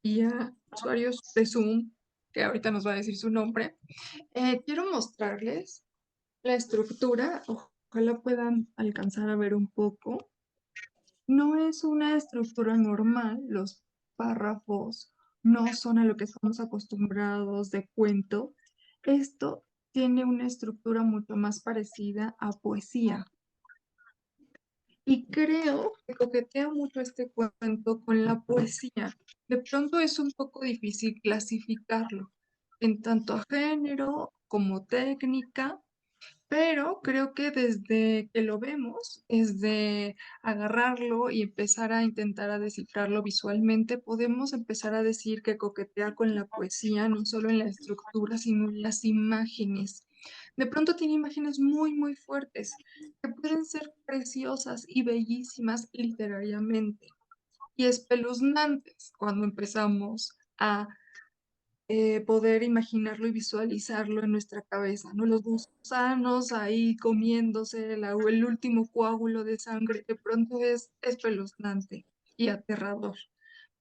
y a usuarios de Zoom, que ahorita nos va a decir su nombre. Quiero mostrarles la estructura. Ojalá puedan alcanzar a ver un poco. No es una estructura normal, los párrafos no son a lo que estamos acostumbrados de cuento. Esto tiene una estructura mucho más parecida a poesía. Y creo que coquetea mucho este cuento con la poesía. De pronto es un poco difícil clasificarlo en tanto a género como técnica, pero creo que desde que lo vemos, desde agarrarlo y empezar a intentar a descifrarlo visualmente, podemos empezar a decir que coquetea con la poesía, no solo en la estructura, sino en las imágenes. De pronto tiene imágenes muy fuertes, que pueden ser preciosas y bellísimas literariamente, y espeluznantes cuando empezamos a poder imaginarlo y visualizarlo en nuestra cabeza, ¿no? Los gusanos ahí comiéndose el último coágulo de sangre, de pronto es espeluznante y aterrador,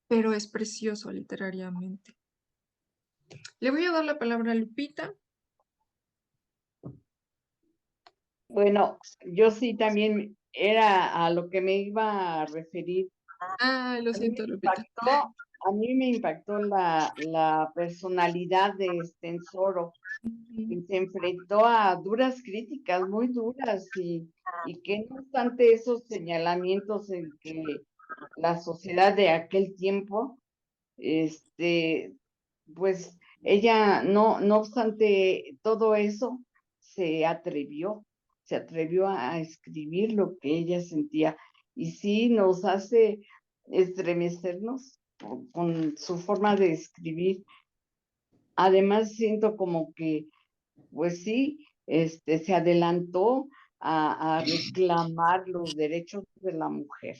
pero es precioso literariamente. Le voy a dar la palabra a Lupita. Bueno, yo sí también era a lo que me iba a referir. Lo A mí siento, me Lupita. impactó la personalidad de Estensoro, que se enfrentó a duras críticas, muy duras, y que no obstante esos señalamientos en que la sociedad de aquel tiempo, pues ella no obstante todo eso, se atrevió a escribir lo que ella sentía, y sí nos hace estremecernos con su forma de escribir. Además siento como que, pues sí, se adelantó a reclamar los derechos de la mujer.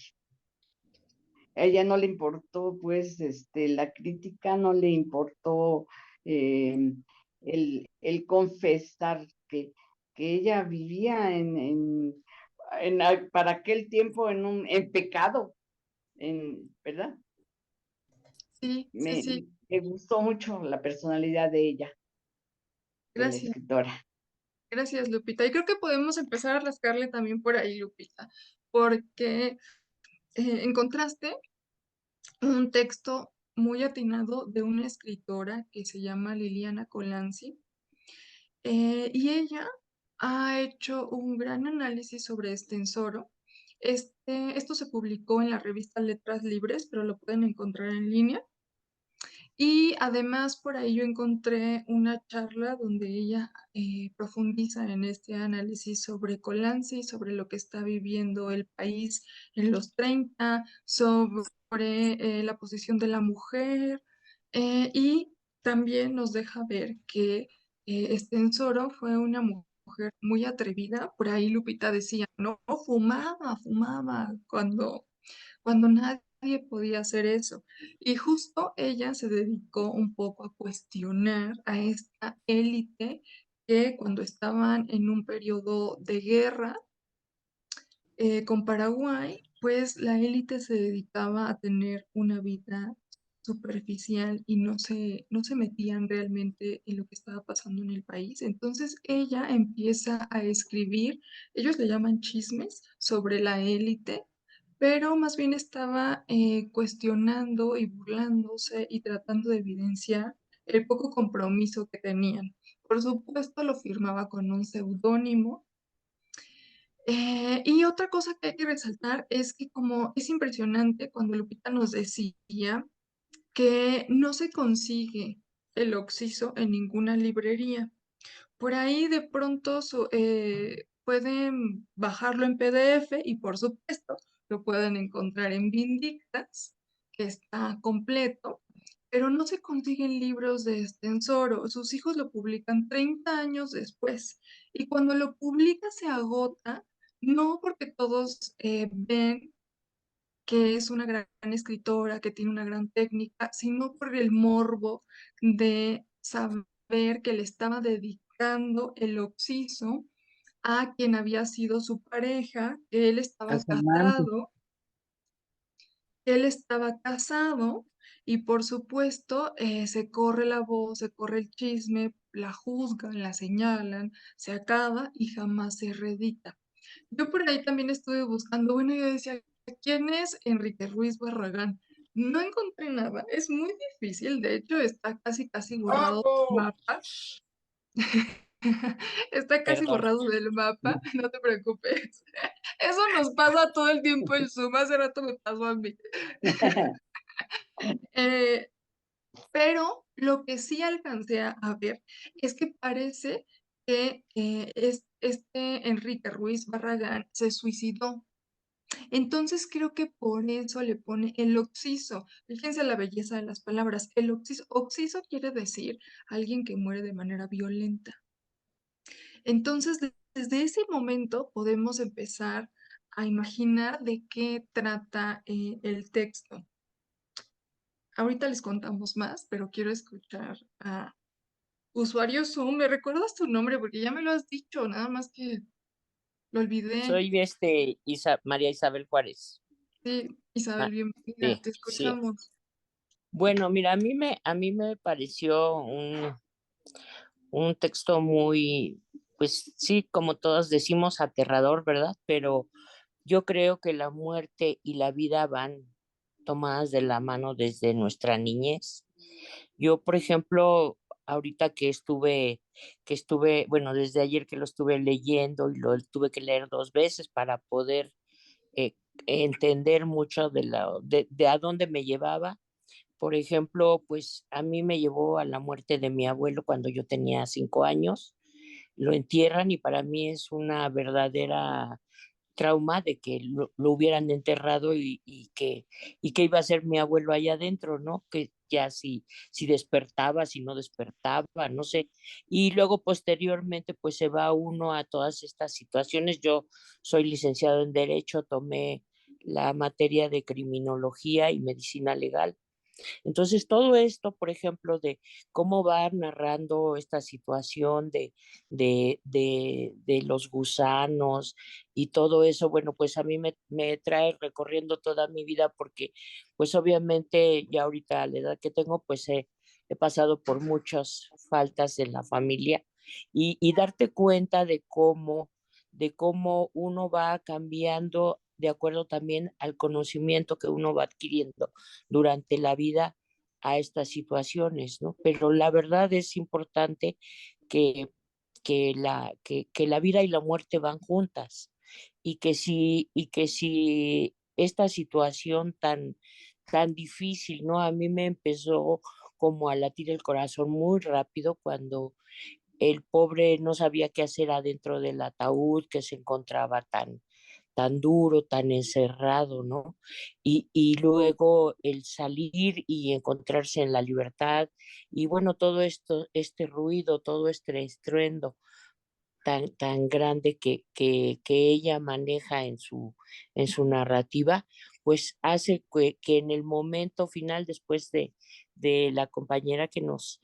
A ella no le importó, pues, la crítica, no le importó el confesar que ella vivía para aquel tiempo en pecado, ¿verdad? Sí, sí, sí. Me gustó mucho la personalidad de ella, de la Gracias. escritora. Gracias, Lupita. Y creo que podemos empezar a rascarle también por ahí, Lupita, porque encontraste un texto muy atinado de una escritora que se llama Liliana Colanzi, y ella ha hecho un gran análisis sobre Estensoro. Esto se publicó en la revista Letras Libres, pero lo pueden encontrar en línea. Y además por ahí yo encontré una charla donde ella profundiza en este análisis sobre Colanzi, sobre lo que está viviendo el país en los 30, sobre la posición de la mujer, y también nos deja ver que Estensoro fue una mujer muy atrevida. Por ahí Lupita decía, no, fumaba cuando nadie podía hacer eso. Y justo ella se dedicó un poco a cuestionar a esta élite que cuando estaban en un periodo de guerra con Paraguay, pues la élite se dedicaba a tener una vida superficial y no se metían realmente en lo que estaba pasando en el país. Entonces ella empieza a escribir, ellos le llaman chismes sobre la élite, pero más bien estaba cuestionando y burlándose y tratando de evidenciar el poco compromiso que tenían. Por supuesto, lo firmaba con un seudónimo. Y otra cosa que hay que resaltar es que como es impresionante cuando Lupita nos decía que no se consigue el Oxiso en ninguna librería. Por ahí de pronto pueden bajarlo en PDF y por supuesto lo pueden encontrar en Vindictas, que está completo, pero no se consiguen libros de Estensoro. Sus hijos lo publican 30 años después y cuando lo publica se agota, no porque todos ven que es una gran escritora, que tiene una gran técnica, sino por el morbo de saber que le estaba dedicando el Oxiso a quien había sido su pareja, que A su amante. él estaba casado y por supuesto se corre la voz, se corre el chisme, la juzgan, la señalan, se acaba y jamás se reedita. Yo por ahí también estuve buscando, bueno, yo decía, ¿quién es Enrique Ruiz Barragán? No encontré nada, es muy difícil, de hecho está casi borrado del mapa. Está casi Perdón. borrado del mapa, no te preocupes. Eso nos pasa todo el tiempo en Zoom, hace rato me pasó a mí. Eh, pero lo que sí alcancé a ver es que parece que este Enrique Ruiz Barragán se suicidó. Entonces creo que por eso le pone el oxiso. Fíjense la belleza de las palabras. El oxiso, oxiso quiere decir alguien que muere de manera violenta. Entonces, desde ese momento podemos empezar a imaginar de qué trata el texto. Ahorita les contamos más, pero quiero escuchar a usuario Zoom. ¿Me recuerdas tu nombre? Porque ya me lo has dicho, nada más que lo olvidé. Soy María Isabel Juárez. Sí, Isabel, bienvenida, Sí, te sí. escuchamos. Bueno, mira, a mí me pareció un texto muy, pues sí, como todos decimos, aterrador, ¿verdad? Pero yo creo que la muerte y la vida van tomadas de la mano desde nuestra niñez. Yo, por ejemplo, ahorita que estuve, bueno, desde ayer que lo estuve leyendo y lo tuve que leer 2 veces para poder eh, entender mucho de a dónde me llevaba. Por ejemplo, pues a mí me llevó a la muerte de mi abuelo cuando yo tenía 5 años. Lo entierran y para mí es una verdadera trauma de que lo hubieran enterrado y que iba a ser mi abuelo allá adentro, ¿no? Que ya si despertaba, si no despertaba, no sé. Y luego posteriormente pues se va uno a todas estas situaciones. Yo soy licenciado en Derecho, tomé la materia de Criminología y Medicina Legal Entonces, todo esto, por ejemplo, de cómo va narrando esta situación de los gusanos y todo eso, bueno, pues a mí me trae recorriendo toda mi vida porque, pues obviamente, ya ahorita a la edad que tengo, pues he pasado por muchas faltas en la familia y darte cuenta de cómo uno va cambiando de acuerdo también al conocimiento que uno va adquiriendo durante la vida a estas situaciones, ¿no? Pero la verdad es importante que, que la vida y la muerte van juntas y que si esta situación tan difícil, ¿no? A mí me empezó como a latir el corazón muy rápido cuando el pobre no sabía qué hacer adentro del ataúd que se encontraba tan duro, tan encerrado, ¿no? Y luego el salir y encontrarse en la libertad y bueno, todo esto, este ruido, todo este estruendo tan grande que ella maneja en su narrativa, pues hace que en el momento final, después de la compañera que nos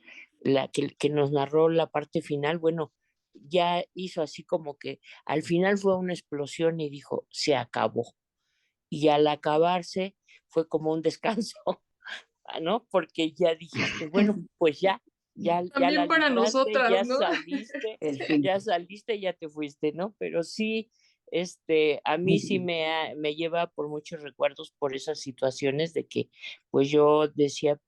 narró la parte final, bueno, ya hizo así como que al final fue una explosión y dijo, se acabó. Y al acabarse fue como un descanso, ¿no? Porque ya dijiste, bueno, pues ya la También para libraste, nosotras, ¿no? El fin. ya te fuiste, ¿no? Pero sí, a mí sí me lleva por muchos recuerdos por esas situaciones de que, pues yo decía,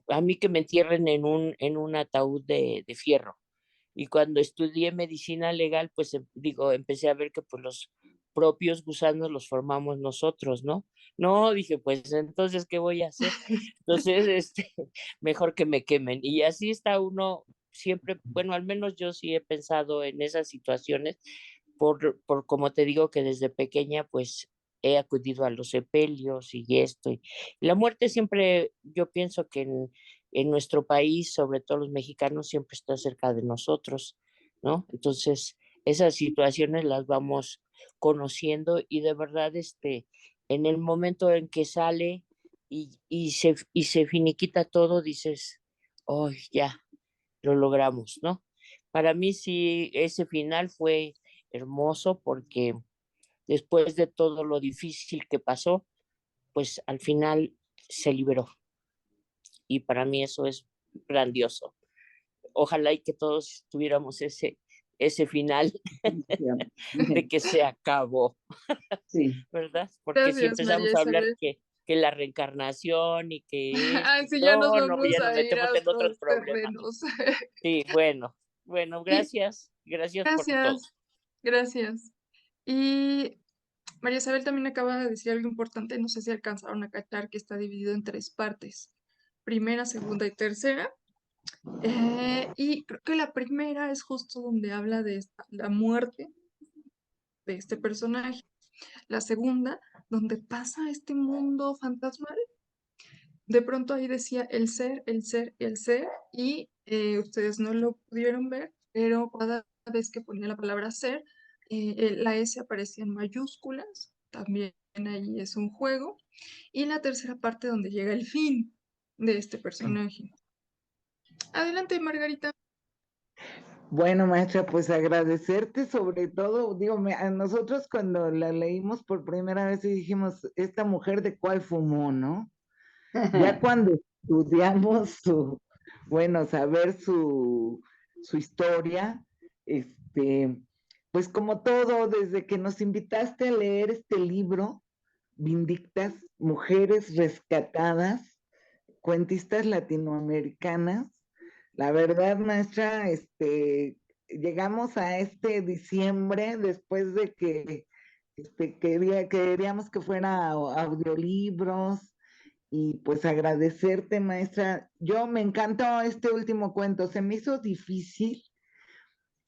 a mí que me entierren en un ataúd de fierro. Y cuando estudié medicina legal, pues digo, empecé a ver que pues los propios gusanos los formamos nosotros, ¿no? No, dije, pues entonces, ¿qué voy a hacer? Entonces, mejor que me quemen. Y así está uno siempre, bueno, al menos yo sí he pensado en esas situaciones, por como te digo que desde pequeña, pues he acudido a los sepelios y esto. Y la muerte siempre, yo pienso que en nuestro país, sobre todo los mexicanos, siempre está cerca de nosotros, ¿no? Entonces, esas situaciones las vamos conociendo y de verdad, en el momento en que sale y se finiquita todo, dices, oh, ya, lo logramos, ¿no? Para mí sí, ese final fue hermoso porque después de todo lo difícil que pasó, pues al final se liberó y para mí eso es grandioso. Ojalá y que todos tuviéramos ese final de que se acabó, Sí. ¿verdad? Porque si Gracias, María empezamos a hablar Isabel. que la reencarnación y que Ay, sí, ya nos no, vamos ya nos a ir metemos a en otros otros problemas. terrenos. Sí, bueno, Y gracias por todo. gracias, gracias. Y María Isabel también acaba de decir algo importante, no sé si alcanzaron a cachar que está dividido en tres partes, primera, segunda y tercera. Y creo que la primera es justo donde habla de la muerte de este personaje. La segunda, donde pasa este mundo fantasmal. De pronto ahí decía el ser, el ser, el ser, y ustedes no lo pudieron ver, pero cada vez que ponía la palabra ser, la S aparecía en mayúsculas, también ahí es un juego, y la tercera parte donde llega el fin de este personaje. Adelante, Margarita. Bueno, maestra, pues agradecerte sobre todo, digo, a nosotros cuando la leímos por primera vez y dijimos, esta mujer de cuál fumó, ¿no? Ya cuando estudiamos saber su historia, pues como todo, desde que nos invitaste a leer este libro, Vindictas, Mujeres Rescatadas, cuentistas latinoamericanas, la verdad, maestra, llegamos a este diciembre después de que queríamos que fuera audiolibros y pues agradecerte, maestra. Yo me encantó este último cuento, se me hizo difícil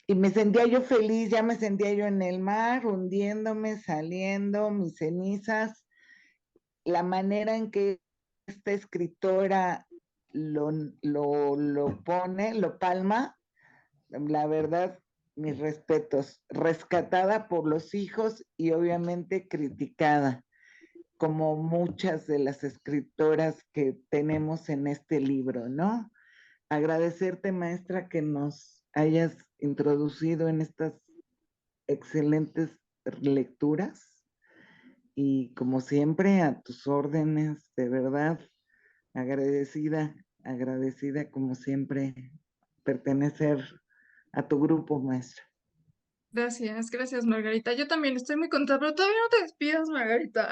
y me sentía yo feliz, ya me sentía yo en el mar, hundiéndome, saliendo, mis cenizas, la manera en que esta escritora lo pone, lo palma, la verdad, mis respetos, rescatada por los hijos y obviamente criticada. como muchas de las escritoras que tenemos en este libro, ¿no? Agradecerte, maestra, que nos hayas introducido en estas excelentes lecturas y como siempre a tus órdenes, de verdad, agradecida como siempre pertenecer a tu grupo, maestra. Gracias, Margarita. Yo también estoy muy contenta, pero todavía no te despidas, Margarita,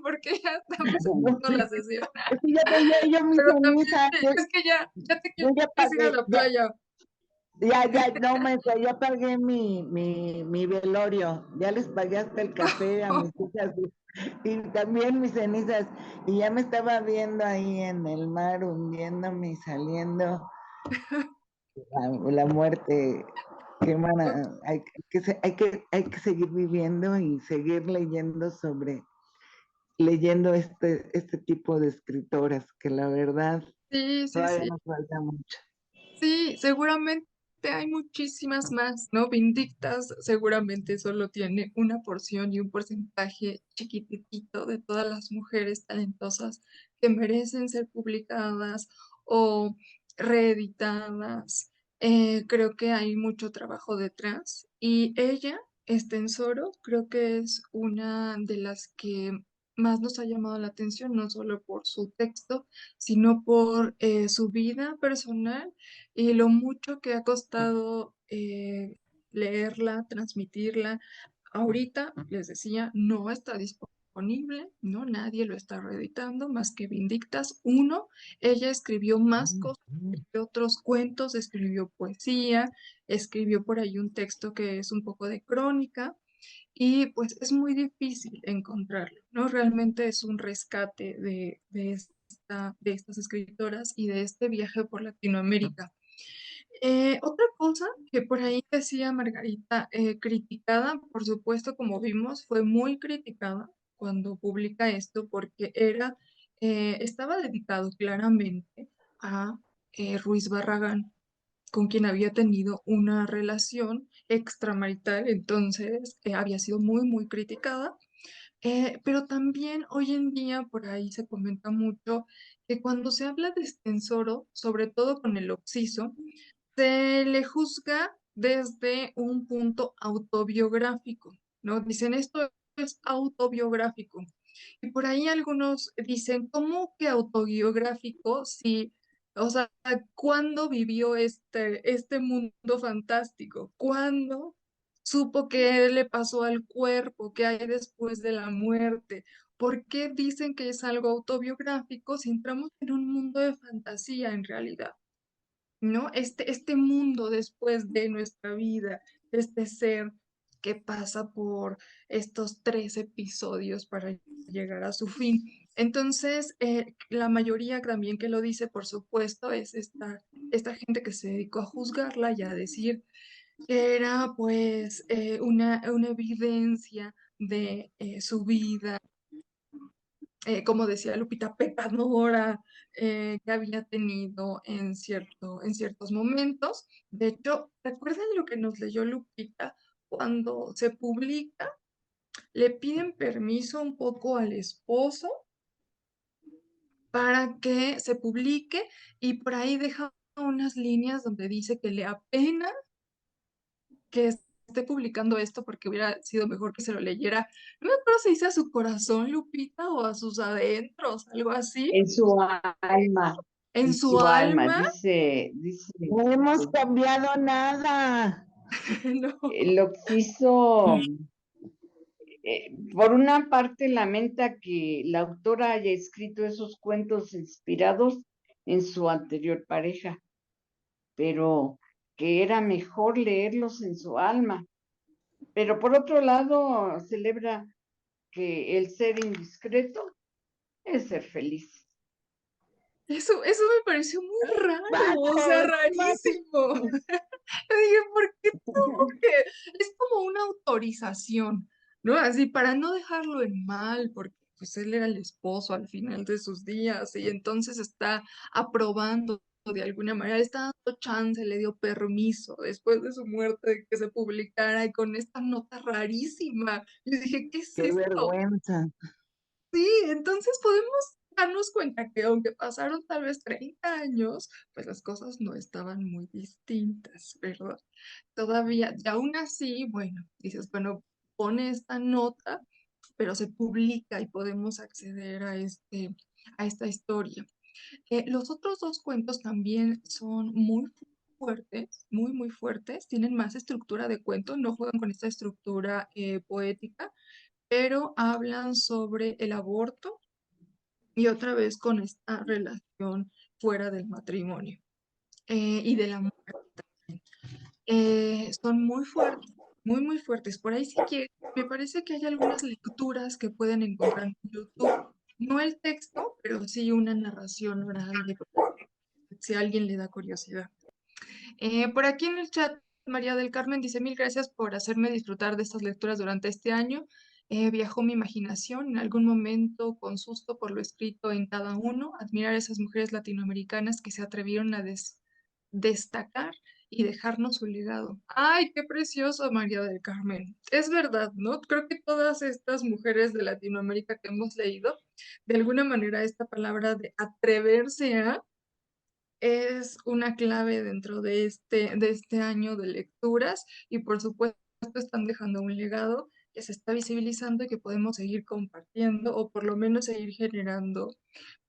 porque ya estamos empezando la sesión. Es que ya veía yo mis Pero también cenizas, es que ya te yo ya quieres ir a pagué, la playa. no, maestra, ya pagué mi velorio, ya les pagué hasta el café a mis hijas y también mis cenizas, y ya me estaba viendo ahí en el mar hundiéndome y saliendo la muerte. Qué hay que seguir viviendo y seguir leyendo este tipo de escritoras, que la verdad Sí. todavía nos falta mucho. Sí, seguramente hay muchísimas más, ¿no? Vindictas seguramente solo tiene una porción y un porcentaje chiquitito de todas las mujeres talentosas que merecen ser publicadas o reeditadas. Creo que hay mucho trabajo detrás y ella, Estensoro, creo que es una de las que más nos ha llamado la atención, no solo por su texto, sino por su vida personal y lo mucho que ha costado leerla, transmitirla. Ahorita, les decía, no está disponible, ¿no? Nadie lo está reeditando más que Vindictas. Uno, ella escribió más cosas, escribió otros cuentos, escribió poesía, escribió por ahí un texto que es un poco de crónica y pues es muy difícil encontrarlo, ¿no? Realmente es un rescate de estas escritoras y de este viaje por Latinoamérica. Otra cosa que por ahí decía Margarita, criticada, por supuesto, como vimos, fue muy criticada cuando publica esto porque estaba dedicado claramente a Ruiz Barragán, con quien había tenido una relación extramarital, entonces había sido muy criticada. Pero también hoy en día por ahí se comenta mucho que cuando se habla de Estensoro, sobre todo con el Oxiso, se le juzga desde un punto autobiográfico, ¿no? Dicen, esto es autobiográfico. Y por ahí algunos dicen, ¿cómo que autobiográfico? Si, o sea, ¿cuándo vivió este mundo fantástico? ¿Cuándo supo qué le pasó al cuerpo? ¿Qué hay después de la muerte? ¿Por qué dicen que es algo autobiográfico si entramos en un mundo de fantasía en realidad? ¿No? Este mundo después de nuestra vida, este ser que pasa por estos 3 episodios para llegar a su fin. Entonces, la mayoría también que lo dice, por supuesto, es esta gente que se dedicó a juzgarla y a decir que era pues una evidencia de su vida, como decía Lupita, pecadora que había tenido en ciertos momentos. De hecho, ¿recuerdan lo que nos leyó Lupita? Cuando se publica, le piden permiso un poco al esposo para que se publique y por ahí deja unas líneas donde dice que le apena que esté publicando esto porque hubiera sido mejor que se lo leyera. No me acuerdo si dice a su corazón, Lupita, o a sus adentros, algo así. En su alma. En En su su alma, alma. dice, No hemos cambiado nada. No. Lo que hizo, por una parte, lamenta que la autora haya escrito esos cuentos inspirados en su anterior pareja, pero que era mejor leerlos en su alma. Pero por otro lado, celebra que el ser indiscreto es ser feliz. Eso me pareció muy raro, o sea, rarísimo. Yo dije, ¿por qué tuvo que? Es como una autorización, ¿no? Así, para no dejarlo en mal, porque pues él era el esposo al final de sus días y entonces está aprobando de alguna manera, le está dando chance, le dio permiso después de su muerte de que se publicara y con esta nota rarísima. Yo dije, ¿qué es Qué esto? vergüenza. Sí, entonces podemos darnos cuenta que aunque pasaron tal vez 30 años, pues las cosas no estaban muy distintas, ¿verdad? Todavía, y aún así, bueno, dices, bueno, pone esta nota, pero se publica y podemos acceder a esta historia. Los otros dos cuentos también son muy fuertes, muy, muy fuertes, tienen más estructura de cuento, no juegan con esta estructura poética, pero hablan sobre el aborto y otra vez con esta relación fuera del matrimonio y de la muerte. Son muy fuertes, muy, muy fuertes. Por ahí sí que me parece que hay algunas lecturas que pueden encontrar en YouTube. No el texto, pero sí una narración oral de si a alguien le da curiosidad. Por aquí en el chat, María del Carmen dice, mil gracias por hacerme disfrutar de estas lecturas durante este año. Viajó mi imaginación en algún momento con susto por lo escrito en cada uno, admirar a esas mujeres latinoamericanas que se atrevieron a destacar y dejarnos su legado. ¡Ay, qué precioso, María del Carmen! Es verdad, ¿no? Creo que todas estas mujeres de Latinoamérica que hemos leído, de alguna manera esta palabra de atreverse a es una clave dentro de este año de lecturas y por supuesto están dejando un legado que se está visibilizando y que podemos seguir compartiendo o por lo menos seguir generando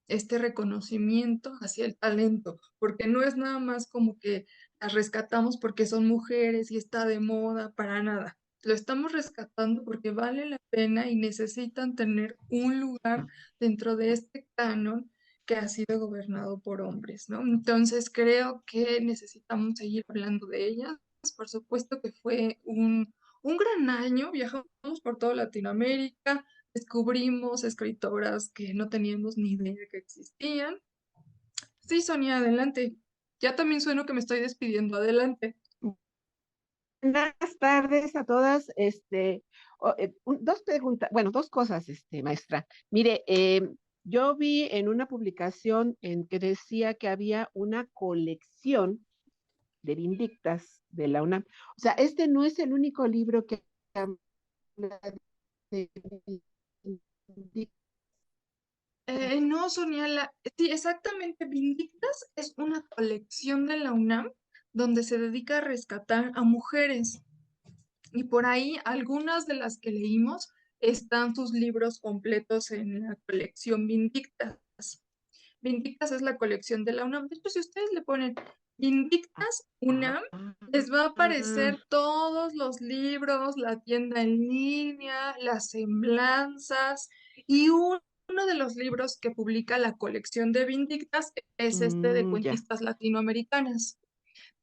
este reconocimiento hacia el talento, porque no es nada más como que las rescatamos porque son mujeres y está de moda, para nada. Lo estamos rescatando porque vale la pena y necesitan tener un lugar dentro de este canon que ha sido gobernado por hombres, ¿no? Entonces creo que necesitamos seguir hablando de ellas. Por supuesto que fue un gran año, viajamos por toda Latinoamérica, descubrimos escritoras que no teníamos ni idea que existían. Sí, Sonia, adelante. Ya también sueno que me estoy despidiendo, adelante. Buenas tardes a todas. Dos preguntas, bueno, dos cosas, maestra. Mire, yo vi en una publicación en que decía que había una colección de Vindictas de la UNAM. O sea, este no es el único libro que habla de Vindictas. No, Sonia, sí, exactamente. Vindictas es una colección de la UNAM donde se dedica a rescatar a mujeres. Y por ahí algunas de las que leímos están sus libros completos en la colección Vindictas. Vindictas es la colección de la UNAM. De hecho, si ustedes le ponen Vindictas UNAM, les va a aparecer todos los libros, la tienda en línea, las semblanzas y uno de los libros que publica la colección de Vindictas es este de Ya. cuentistas latinoamericanas.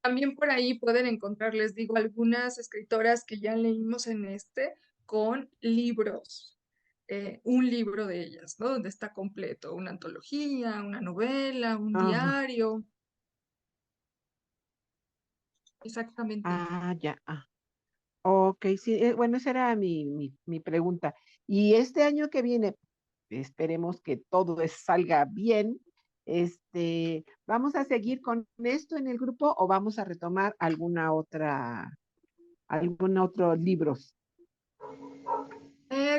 También por ahí pueden encontrar, les digo, algunas escritoras que ya leímos en con libros, un libro de ellas, ¿no? Donde está completo, una antología, una novela, un Ajá. diario. Exactamente. Ya. Ok, sí, bueno, esa era mi pregunta. Y este año que viene, esperemos que todo salga bien. ¿Vamos a seguir con esto en el grupo o vamos a retomar algún otro libros?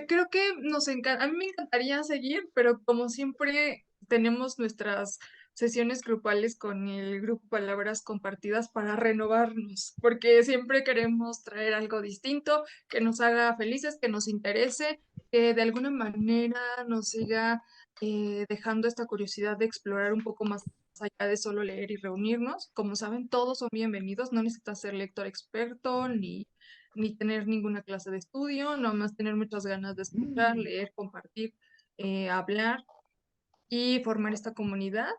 Creo que a mí me encantaría seguir, pero como siempre tenemos nuestras sesiones grupales con el grupo Palabras Compartidas para renovarnos, porque siempre queremos traer algo distinto, que nos haga felices, que nos interese, que de alguna manera nos siga dejando esta curiosidad de explorar un poco más allá de solo leer y reunirnos. Como saben, todos son bienvenidos, no necesitas ser lector experto ni tener ninguna clase de estudio, nomás tener muchas ganas de escuchar, leer, compartir, hablar y formar esta comunidad.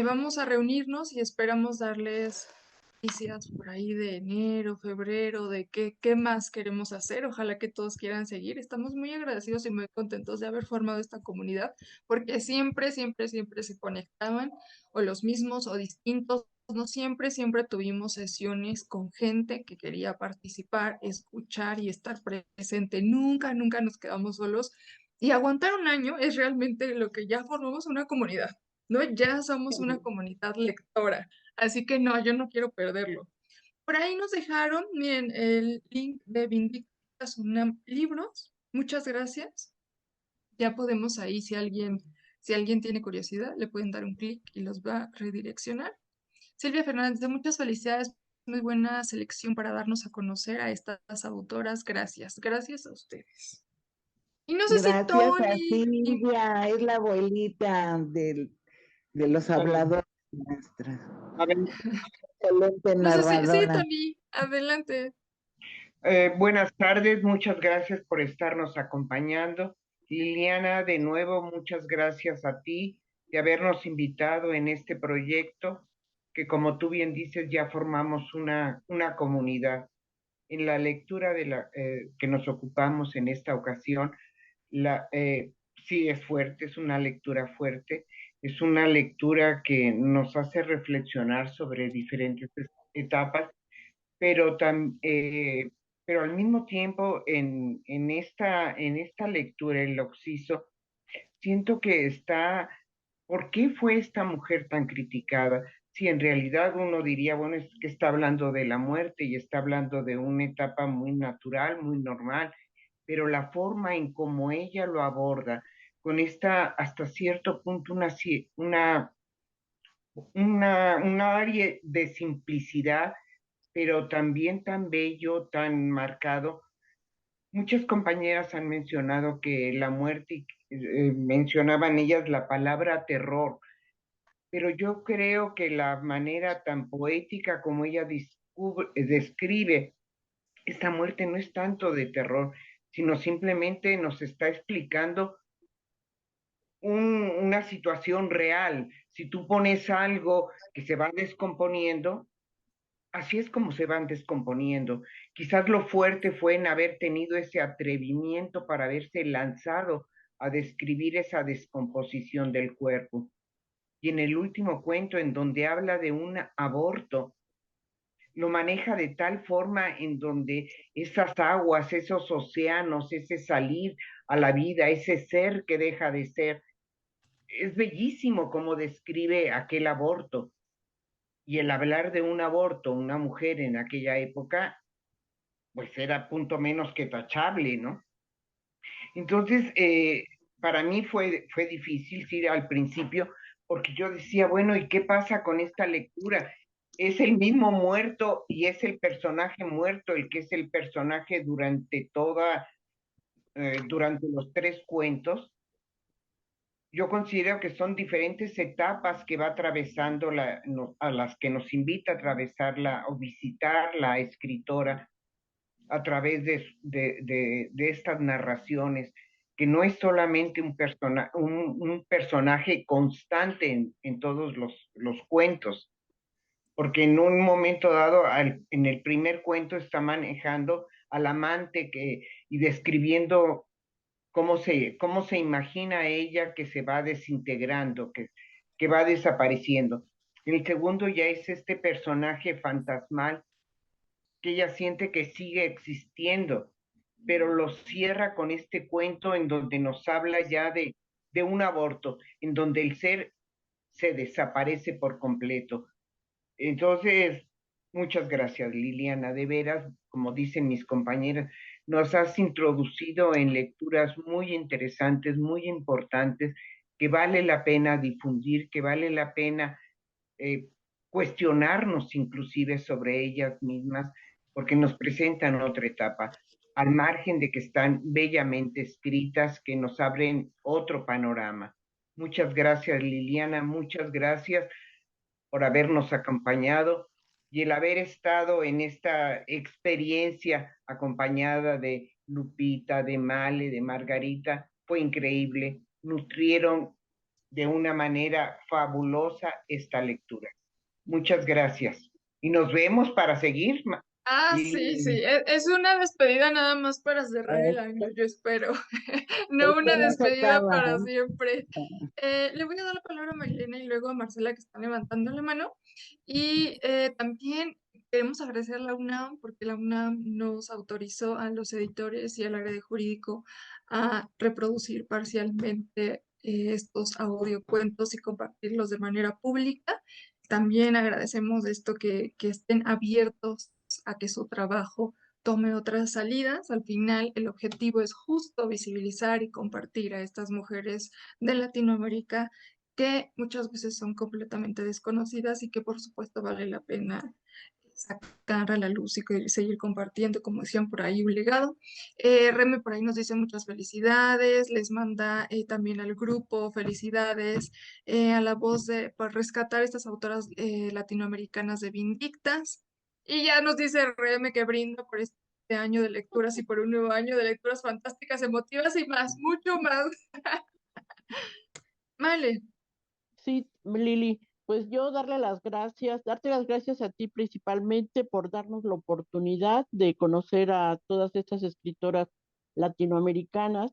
Vamos a reunirnos y esperamos darles noticias por ahí de enero, febrero, de qué más queremos hacer. Ojalá que todos quieran seguir. Estamos muy agradecidos y muy contentos de haber formado esta comunidad, porque siempre, siempre, siempre se conectaban o los mismos o distintos. No siempre, siempre tuvimos sesiones con gente que quería participar, escuchar y estar presente. Nunca, nunca nos quedamos solos. Y aguantar un año es realmente lo que ya formamos una comunidad, ¿no? Ya somos una comunidad lectora. Así que no, yo no quiero perderlo. Por ahí nos dejaron, miren, el link de Vindictas UNAM Libros. Muchas gracias. ya podemos ahí, si alguien tiene curiosidad, le pueden dar un clic y los va a redireccionar. Silvia Fernández, de muchas felicidades, muy buena selección para darnos a conocer a estas autoras. Gracias, gracias a ustedes. Y no sé si Gracias a Tony, Silvia, es la abuelita de los habladores, maestra. Excelente no sé si, sí, narradora. Tony, adelante. Buenas tardes, muchas gracias por estarnos acompañando. Liliana, de nuevo, muchas gracias a ti de habernos invitado en este proyecto, que como tú bien dices, ya formamos una comunidad. En la lectura que nos ocupamos en esta ocasión, sí es fuerte, es una lectura fuerte, es una lectura que nos hace reflexionar sobre diferentes etapas, pero pero al mismo tiempo en esta lectura, el Oxiso, siento que ¿por qué fue esta mujer tan criticada? Si en realidad uno diría, bueno, es que está hablando de la muerte y está hablando de una etapa muy natural, muy normal, pero la forma en cómo ella lo aborda, con esta, hasta cierto punto, un área de simplicidad, pero también tan bello, tan marcado. Muchas compañeras han mencionado que la muerte, mencionaban ellas la palabra terror, pero yo creo que la manera tan poética como ella describe esta muerte no es tanto de terror, sino simplemente nos está explicando una situación real. Si tú pones algo que se va descomponiendo, así es como se van descomponiendo. Quizás lo fuerte fue en haber tenido ese atrevimiento para haberse lanzado a describir esa descomposición del cuerpo. Y en el último cuento, en donde habla de un aborto, lo maneja de tal forma en donde esas aguas, esos océanos, ese salir a la vida, ese ser que deja de ser, es bellísimo como describe aquel aborto. Y el hablar de un aborto, una mujer en aquella época, pues era punto menos que tachable, ¿no? Entonces, para mí fue difícil, sí, al principio, porque yo decía, bueno, ¿y qué pasa con esta lectura? Es el mismo muerto y es el personaje muerto el que es el personaje durante los 3 cuentos. Yo considero que son diferentes etapas que va atravesando a las que nos invita a atravesarla o visitar la escritora a través de estas narraciones, que no es solamente un personaje constante en todos los cuentos, porque en un momento dado, en el primer cuento está manejando al amante y describiendo cómo se imagina ella que se va desintegrando, que va desapareciendo. El segundo ya es este personaje fantasmal que ella siente que sigue existiendo, pero lo cierra con este cuento en donde nos habla ya de un aborto, en donde el ser se desaparece por completo. Entonces, muchas gracias, Liliana. De veras, como dicen mis compañeras, nos has introducido en lecturas muy interesantes, muy importantes, que vale la pena difundir, que vale la pena eh, cuestionarnos inclusive sobre ellas mismas, porque nos presentan otra etapa, al margen de que están bellamente escritas, que nos abren otro panorama. Muchas gracias, Liliana, muchas gracias por habernos acompañado y el haber estado en esta experiencia acompañada de Lupita, de Male, de Margarita, fue increíble. Nutrieron de una manera fabulosa esta lectura. Muchas gracias. Y nos vemos para seguir. Sí, sí, es una despedida nada más para cerrar el año, yo espero. No una despedida para siempre. Le voy a dar la palabra a Marilena y luego a Marcela, que están levantando la mano. Y también queremos agradecer a la UNAM porque la UNAM nos autorizó a los editores y al área de jurídico a reproducir parcialmente estos audiocuentos y compartirlos de manera pública. También agradecemos esto que estén abiertos a que su trabajo tome otras salidas. Al final, el objetivo es justo visibilizar y compartir a estas mujeres de Latinoamérica que muchas veces son completamente desconocidas y que por supuesto vale la pena sacar a la luz y seguir compartiendo, como decían por ahí, un legado. Reme por ahí nos dice muchas felicidades, les manda también al grupo felicidades, a la voz por rescatar estas autoras latinoamericanas de Vindictas. Y ya nos dice Reme que brinda por este año de lecturas y por un nuevo año de lecturas fantásticas, emotivas y más, mucho más. Vale. Sí, Lili, pues yo darte las gracias a ti principalmente por darnos la oportunidad de conocer a todas estas escritoras latinoamericanas.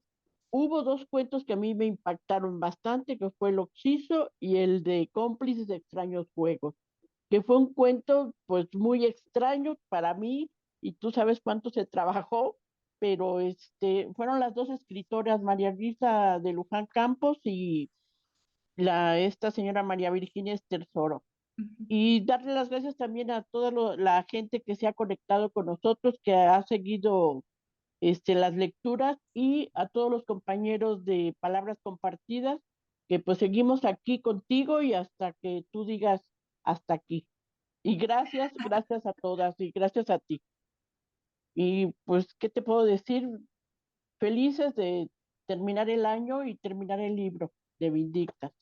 Hubo dos cuentos que a mí me impactaron bastante, que fue El Oxiso y el de Cómplices de Extraños Juegos, que fue un cuento pues muy extraño para mí, y tú sabes cuánto se trabajó, pero fueron las dos escritoras, María Luisa de Luján Campos y esta señora María Virginia Esterzoro. Y darle las gracias también a toda la gente que se ha conectado con nosotros, que ha seguido las lecturas, y a todos los compañeros de Palabras Compartidas, que pues seguimos aquí contigo y hasta que tú digas hasta aquí. Y gracias a todas y gracias a ti. Y pues, ¿qué te puedo decir? Felices de terminar el año y terminar el libro de Vindictas.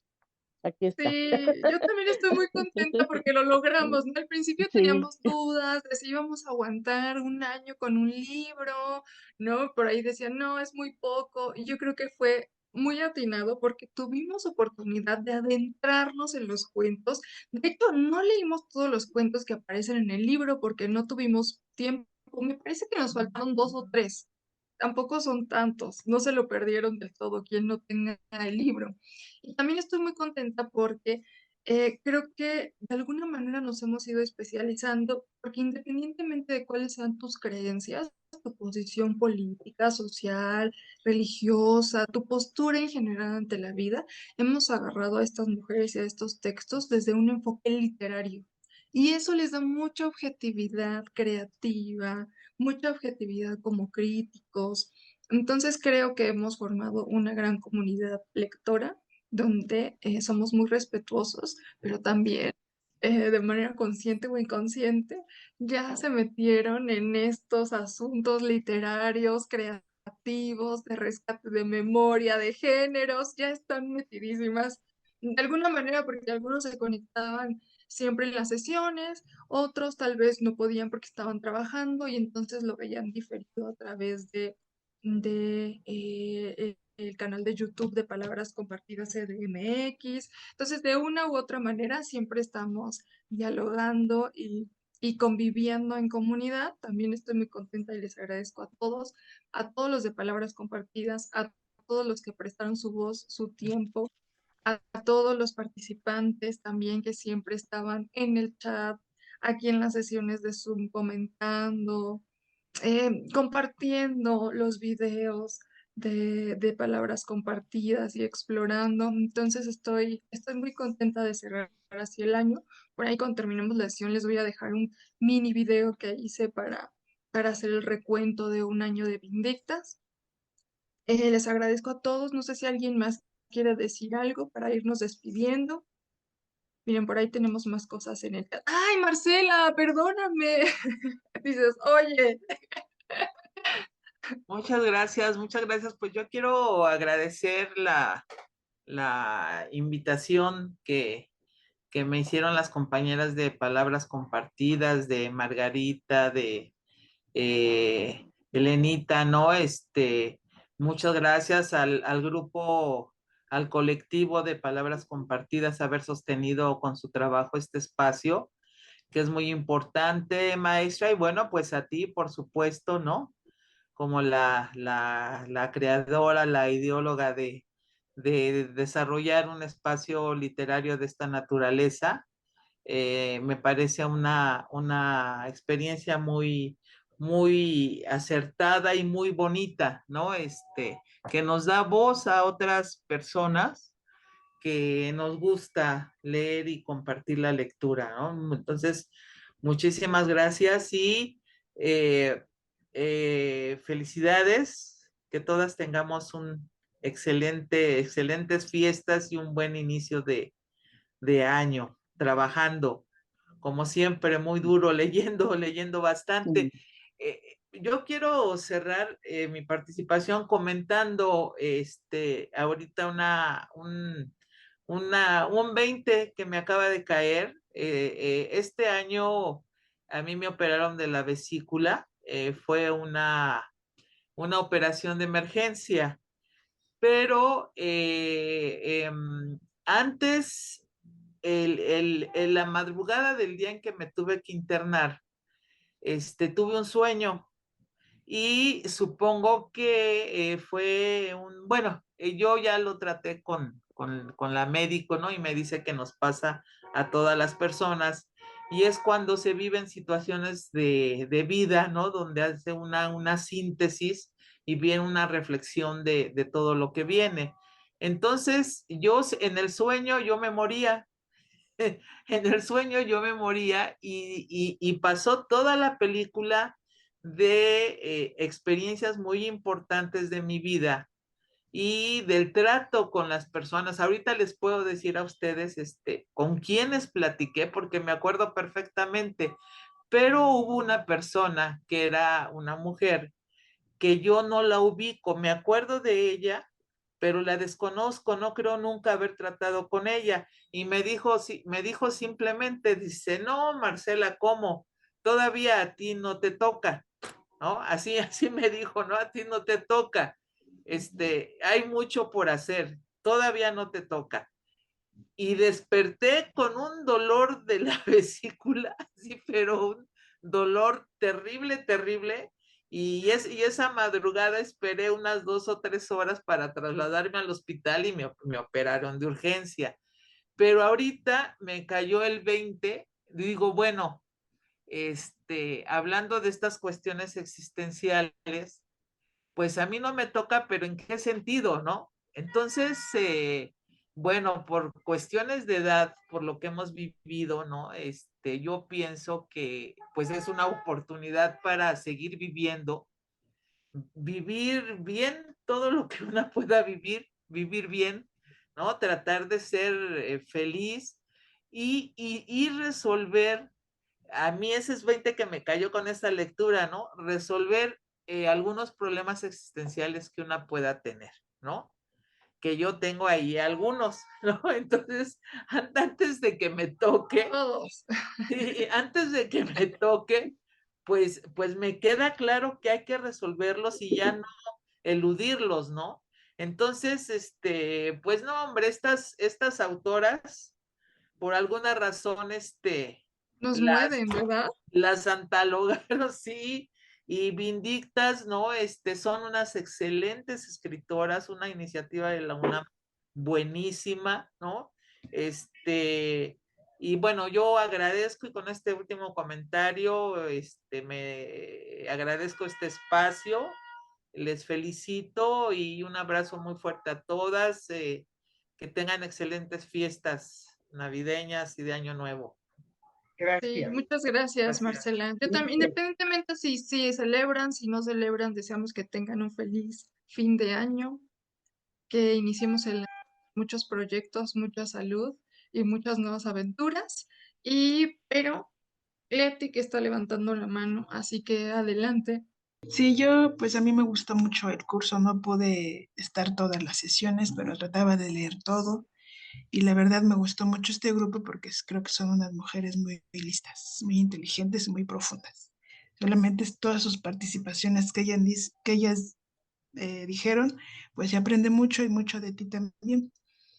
Aquí está. Sí, yo también estoy muy contenta porque lo logramos, ¿no? Al principio Sí, teníamos dudas de si íbamos a aguantar un año con un libro, ¿no? Por ahí decían, no, es muy poco. Y yo creo que fue muy atinado porque tuvimos oportunidad de adentrarnos en los cuentos. De hecho, no leímos todos los cuentos que aparecen en el libro porque no tuvimos tiempo. Me parece que nos faltaron 2 o 3. Tampoco son tantos, no se lo perdieron del todo quien no tenga el libro. Y también estoy muy contenta porque creo que de alguna manera nos hemos ido especializando, porque independientemente de cuáles sean tus creencias, tu posición política, social, religiosa, tu postura en general ante la vida, hemos agarrado a estas mujeres y a estos textos desde un enfoque literario. Y eso les da mucha objetividad creativa, mucha objetividad como críticos. Entonces creo que hemos formado una gran comunidad lectora donde somos muy respetuosos, pero también de manera consciente o inconsciente ya se metieron en estos asuntos literarios, creativos, de rescate de memoria, de géneros, ya están metidísimas de alguna manera porque algunos se conectaban siempre en las sesiones, otros tal vez no podían porque estaban trabajando y entonces lo veían diferido a través de el canal de YouTube de Palabras Compartidas CDMX. Entonces, de una u otra manera, siempre estamos dialogando y conviviendo en comunidad. También estoy muy contenta y les agradezco a todos los de Palabras Compartidas, a todos los que prestaron su voz, su tiempo, a todos los participantes también que siempre estaban en el chat, aquí en las sesiones de Zoom comentando, compartiendo los videos de palabras compartidas y explorando. Entonces estoy muy contenta de cerrar así el año. Por ahí cuando terminemos la sesión les voy a dejar un mini video que hice para hacer el recuento de un año de Vindictas. Les agradezco a todos. No sé si alguien más quiere decir algo para irnos despidiendo. Miren, por ahí tenemos más cosas en el chat. ¡Ay, Marcela! Perdóname. Dices, oye. Muchas gracias, muchas gracias. Pues yo quiero agradecer la invitación que me hicieron las compañeras de Palabras Compartidas, de Margarita, de Elenita, ¿no? Muchas gracias al grupo, al colectivo de Palabras Compartidas, haber sostenido con su trabajo este espacio, que es muy importante, maestra, y bueno, pues a ti, por supuesto, ¿no? Como la creadora, la ideóloga de desarrollar un espacio literario de esta naturaleza. Me parece una experiencia muy acertada y muy bonita, ¿no? Que nos da voz a otras personas que nos gusta leer y compartir la lectura, ¿no? Entonces, muchísimas gracias y felicidades, que todas tengamos un excelentes fiestas y un buen inicio de año, trabajando, como siempre, muy duro, leyendo bastante. Yo quiero cerrar mi participación comentando ahorita un 20 que me acaba de caer. Este año a mí me operaron de la vesícula, fue una operación de emergencia, pero antes, la madrugada del día en que me tuve que internar, tuve un sueño y supongo que fue bueno, yo ya lo traté con la médico, ¿no? Y me dice que nos pasa a todas las personas y es cuando se viven situaciones de vida, ¿no? Donde hace una síntesis y viene una reflexión de todo lo que viene. Entonces, en el sueño yo me moría. En el sueño yo me moría y pasó toda la película de experiencias muy importantes de mi vida y del trato con las personas. Ahorita les puedo decir a ustedes con quiénes platiqué porque me acuerdo perfectamente, pero hubo una persona que era una mujer que yo no la ubico, me acuerdo de ella, pero la desconozco, no creo nunca haber tratado con ella. Y me dijo simplemente, dice, no, Marcela, ¿cómo? Todavía a ti no te toca, ¿no? Así me dijo, ¿no? A ti no te toca. Hay mucho por hacer, todavía no te toca. Y desperté con un dolor de la vesícula, sí, pero un dolor terrible. Y esa madrugada esperé unas 2 o 3 horas para trasladarme al hospital y me operaron de urgencia. Pero ahorita me cayó el 20, digo, bueno, hablando de estas cuestiones existenciales, pues a mí no me toca, pero ¿en qué sentido, no? Entonces, bueno, por cuestiones de edad, por lo que hemos vivido, ¿no? Yo pienso que pues es una oportunidad para seguir viviendo, vivir bien todo lo que una pueda vivir bien, ¿no? Tratar de ser feliz y resolver, a mí ese es 20 que me cayó con esta lectura, ¿no? Resolver algunos problemas existenciales que una pueda tener, ¿no? Que yo tengo ahí algunos, ¿no? Entonces, antes de que me toque, antes de que me toque, pues me queda claro que hay que resolverlos y ya no eludirlos, ¿no? Entonces, pues no, hombre, estas autoras, por alguna razón, Nos mueven, ¿verdad? las antologaron, sí, y Vindictas, ¿no? Son unas excelentes escritoras, una iniciativa de la UNAM buenísima, ¿no? Y bueno, yo agradezco y con este último comentario, me agradezco este espacio, les felicito y un abrazo muy fuerte a todas, que tengan excelentes fiestas navideñas y de Año Nuevo. Gracias. Sí, muchas gracias, Marcela. Yo también, independientemente si celebran, si no celebran, deseamos que tengan un feliz fin de año, que iniciemos muchos proyectos, mucha salud y muchas nuevas aventuras. Pero Leti que está levantando la mano, así que adelante. Sí, pues a mí me gustó mucho el curso, no pude estar todas las sesiones, pero trataba de leer todo y la verdad me gustó mucho este grupo porque creo que son unas mujeres muy listas, muy inteligentes y muy profundas. Solamente todas sus participaciones que ellas dijeron, pues se aprende mucho y mucho de ti también.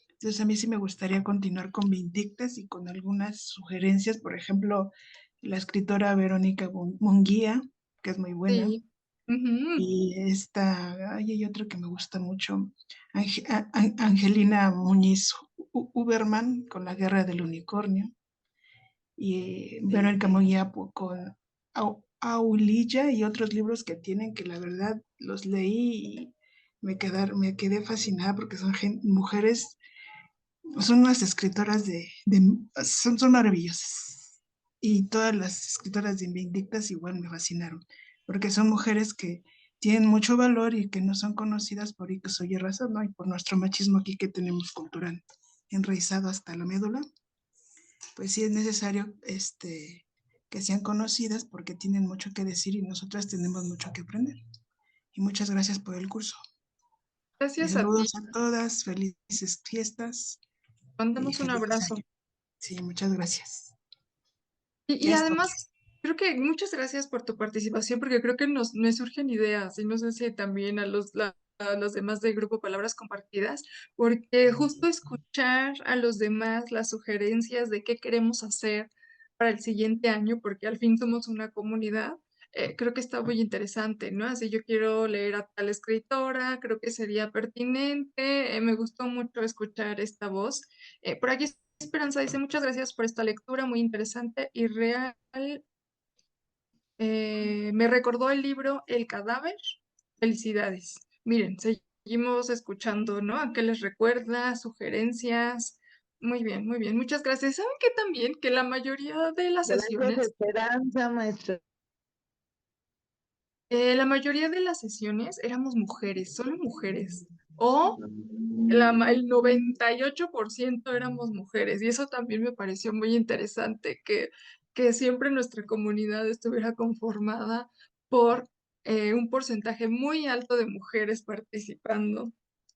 Entonces a mí sí me gustaría continuar con Vindictas y con algunas sugerencias, por ejemplo, la escritora Verónica Munguía, que es muy buena. Sí. Y hay otro que me gusta mucho, Angelina Muñiz Uberman con La Guerra del Unicornio, y Verónica Munguía con Aulilla y otros libros que tienen que la verdad los leí y me quedé fascinada porque son mujeres, son unas escritoras son maravillosas. Y todas las escritoras de Invictas igual me fascinaron. porque son mujeres que tienen mucho valor y que no son conocidas por X o Y razón, ¿no? Y por nuestro machismo aquí que tenemos cultural enraizado hasta la médula, pues sí es necesario que sean conocidas porque tienen mucho que decir y nosotras tenemos mucho que aprender. Y muchas gracias por el curso. Gracias a ti. Saludos a todas, felices fiestas. Mandamos un feliz abrazo. año. Sí, muchas gracias. Y Ya es además, creo que muchas gracias por tu participación, porque creo que me surgen ideas, y no sé si también a los demás del grupo Palabras Compartidas, porque justo escuchar a los demás las sugerencias de qué queremos hacer para el siguiente año, porque al fin somos una comunidad, creo que está muy interesante, ¿no? Así yo quiero leer a tal escritora, creo que sería pertinente, me gustó mucho escuchar esta voz. Por aquí Esperanza dice, muchas gracias por esta lectura muy interesante y real. Me recordó el libro El cadáver. Felicidades. Miren, seguimos escuchando, ¿no? ¿A qué les recuerda? Sugerencias. Muy bien, muy bien. Muchas gracias. ¿Saben qué también? Que la mayoría de las Gracias, sesiones, Esperanza, maestra. la mayoría de las sesiones éramos mujeres, solo mujeres. O el 98% éramos mujeres y eso también me pareció muy interesante, que siempre nuestra comunidad estuviera conformada por un porcentaje muy alto de mujeres participando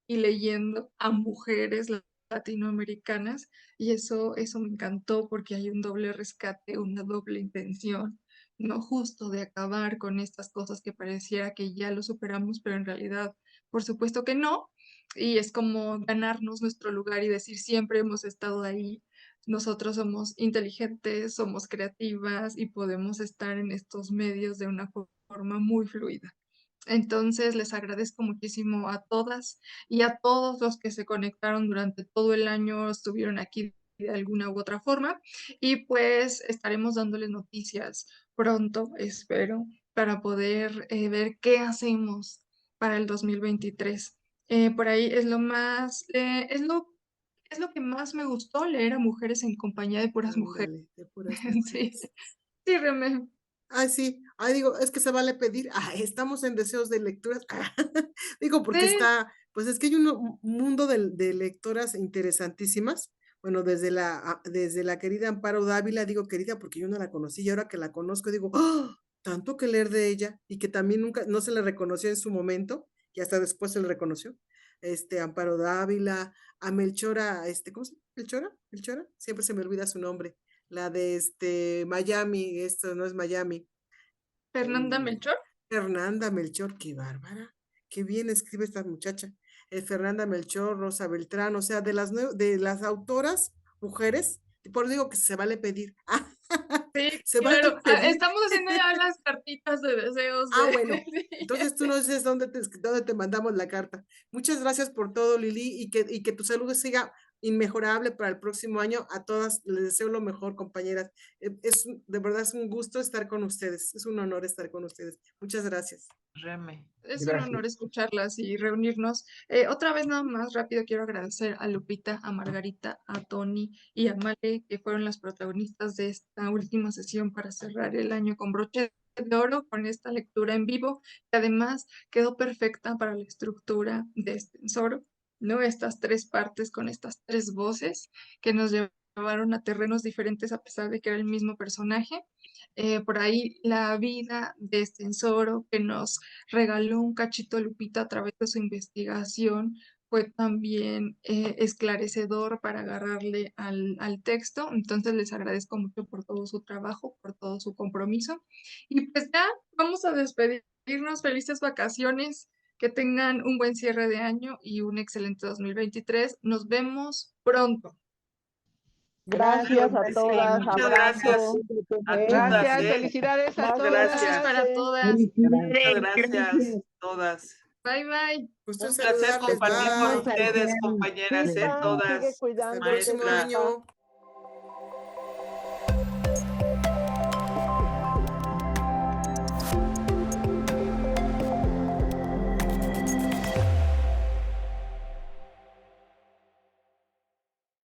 y leyendo a mujeres latinoamericanas y eso me encantó porque hay un doble rescate, una doble intención, no justo de acabar con estas cosas que pareciera que ya lo superamos, pero en realidad, por supuesto que no, y es como ganarnos nuestro lugar y decir siempre hemos estado ahí. Nosotros somos inteligentes, somos creativas y podemos estar en estos medios de una forma muy fluida. Entonces, les agradezco muchísimo a todas y a todos los que se conectaron durante todo el año, estuvieron aquí de alguna u otra forma y pues estaremos dándoles noticias pronto, espero, para poder ver qué hacemos para el 2023. Por ahí es lo más, es lo que más me gustó, leer a mujeres en compañía de puras mujeres. Ándale, de puras Sí, mujeres. sí, Remé. Ay, sí. Ay, digo, es que se vale pedir. Ay, estamos en deseos de lecturas. Digo, porque Sí. está, pues es que hay un mundo de lectoras interesantísimas. Bueno, desde la querida Amparo Dávila, digo querida porque yo no la conocí y ahora que la conozco digo, ¡ah! Tanto que leer de ella y que también nunca, no se le reconoció en su momento y hasta después se le reconoció. Amparo Dávila, a Melchora, ¿cómo se llama? ¿Melchora? Siempre se me olvida su nombre. La de Miami, esto no es Miami. Fernanda Melchor. Fernanda Melchor, qué bárbara, qué bien escribe esta muchacha. Fernanda Melchor, Rosa Beltrán, o sea, de las autoras mujeres, por eso digo que se vale pedir. Sí, se claro. vale pedir. Estamos haciendo ya las cartitas de deseos. Bueno, Sí. entonces tú no dices dónde te mandamos la carta. Muchas gracias por todo, Lili, y que tu salud siga inmejorable para el próximo año. A todas les deseo lo mejor, compañeras. De verdad es un gusto estar con ustedes, es un honor estar con ustedes. Muchas gracias. Reme. Es un honor escucharlas y reunirnos. Otra vez nada más rápido quiero agradecer a Lupita, a Margarita, a Tony y a Male, que fueron las protagonistas de esta última sesión para cerrar el año con broche de oro, con esta lectura en vivo, que además quedó perfecta para la estructura de Estensoro, ¿no? Estas tres partes con estas tres voces que nos llevaron a terrenos diferentes a pesar de que era el mismo personaje. Por ahí la vida de Estensoro que nos regaló un cachito Lupita a través de su investigación fue también esclarecedor para agarrarle al texto. Entonces les agradezco mucho por todo su trabajo, por todo su compromiso. Y pues ya vamos a despedirnos. Felices vacaciones, que tengan un buen cierre de año y un excelente 2023. Nos vemos pronto. Gracias a Sí, todas. muchas gracias Abrazo. a todas. Gracias, felicidades a todas. Gracias para todas. Muchas gracias todas. Bye, bye. Gusto Un placer saludarles. compartir con Bye. ustedes, compañeras, Chispa, todas. sigue Hasta el cuidándote, próximo maestra. Chispa. año.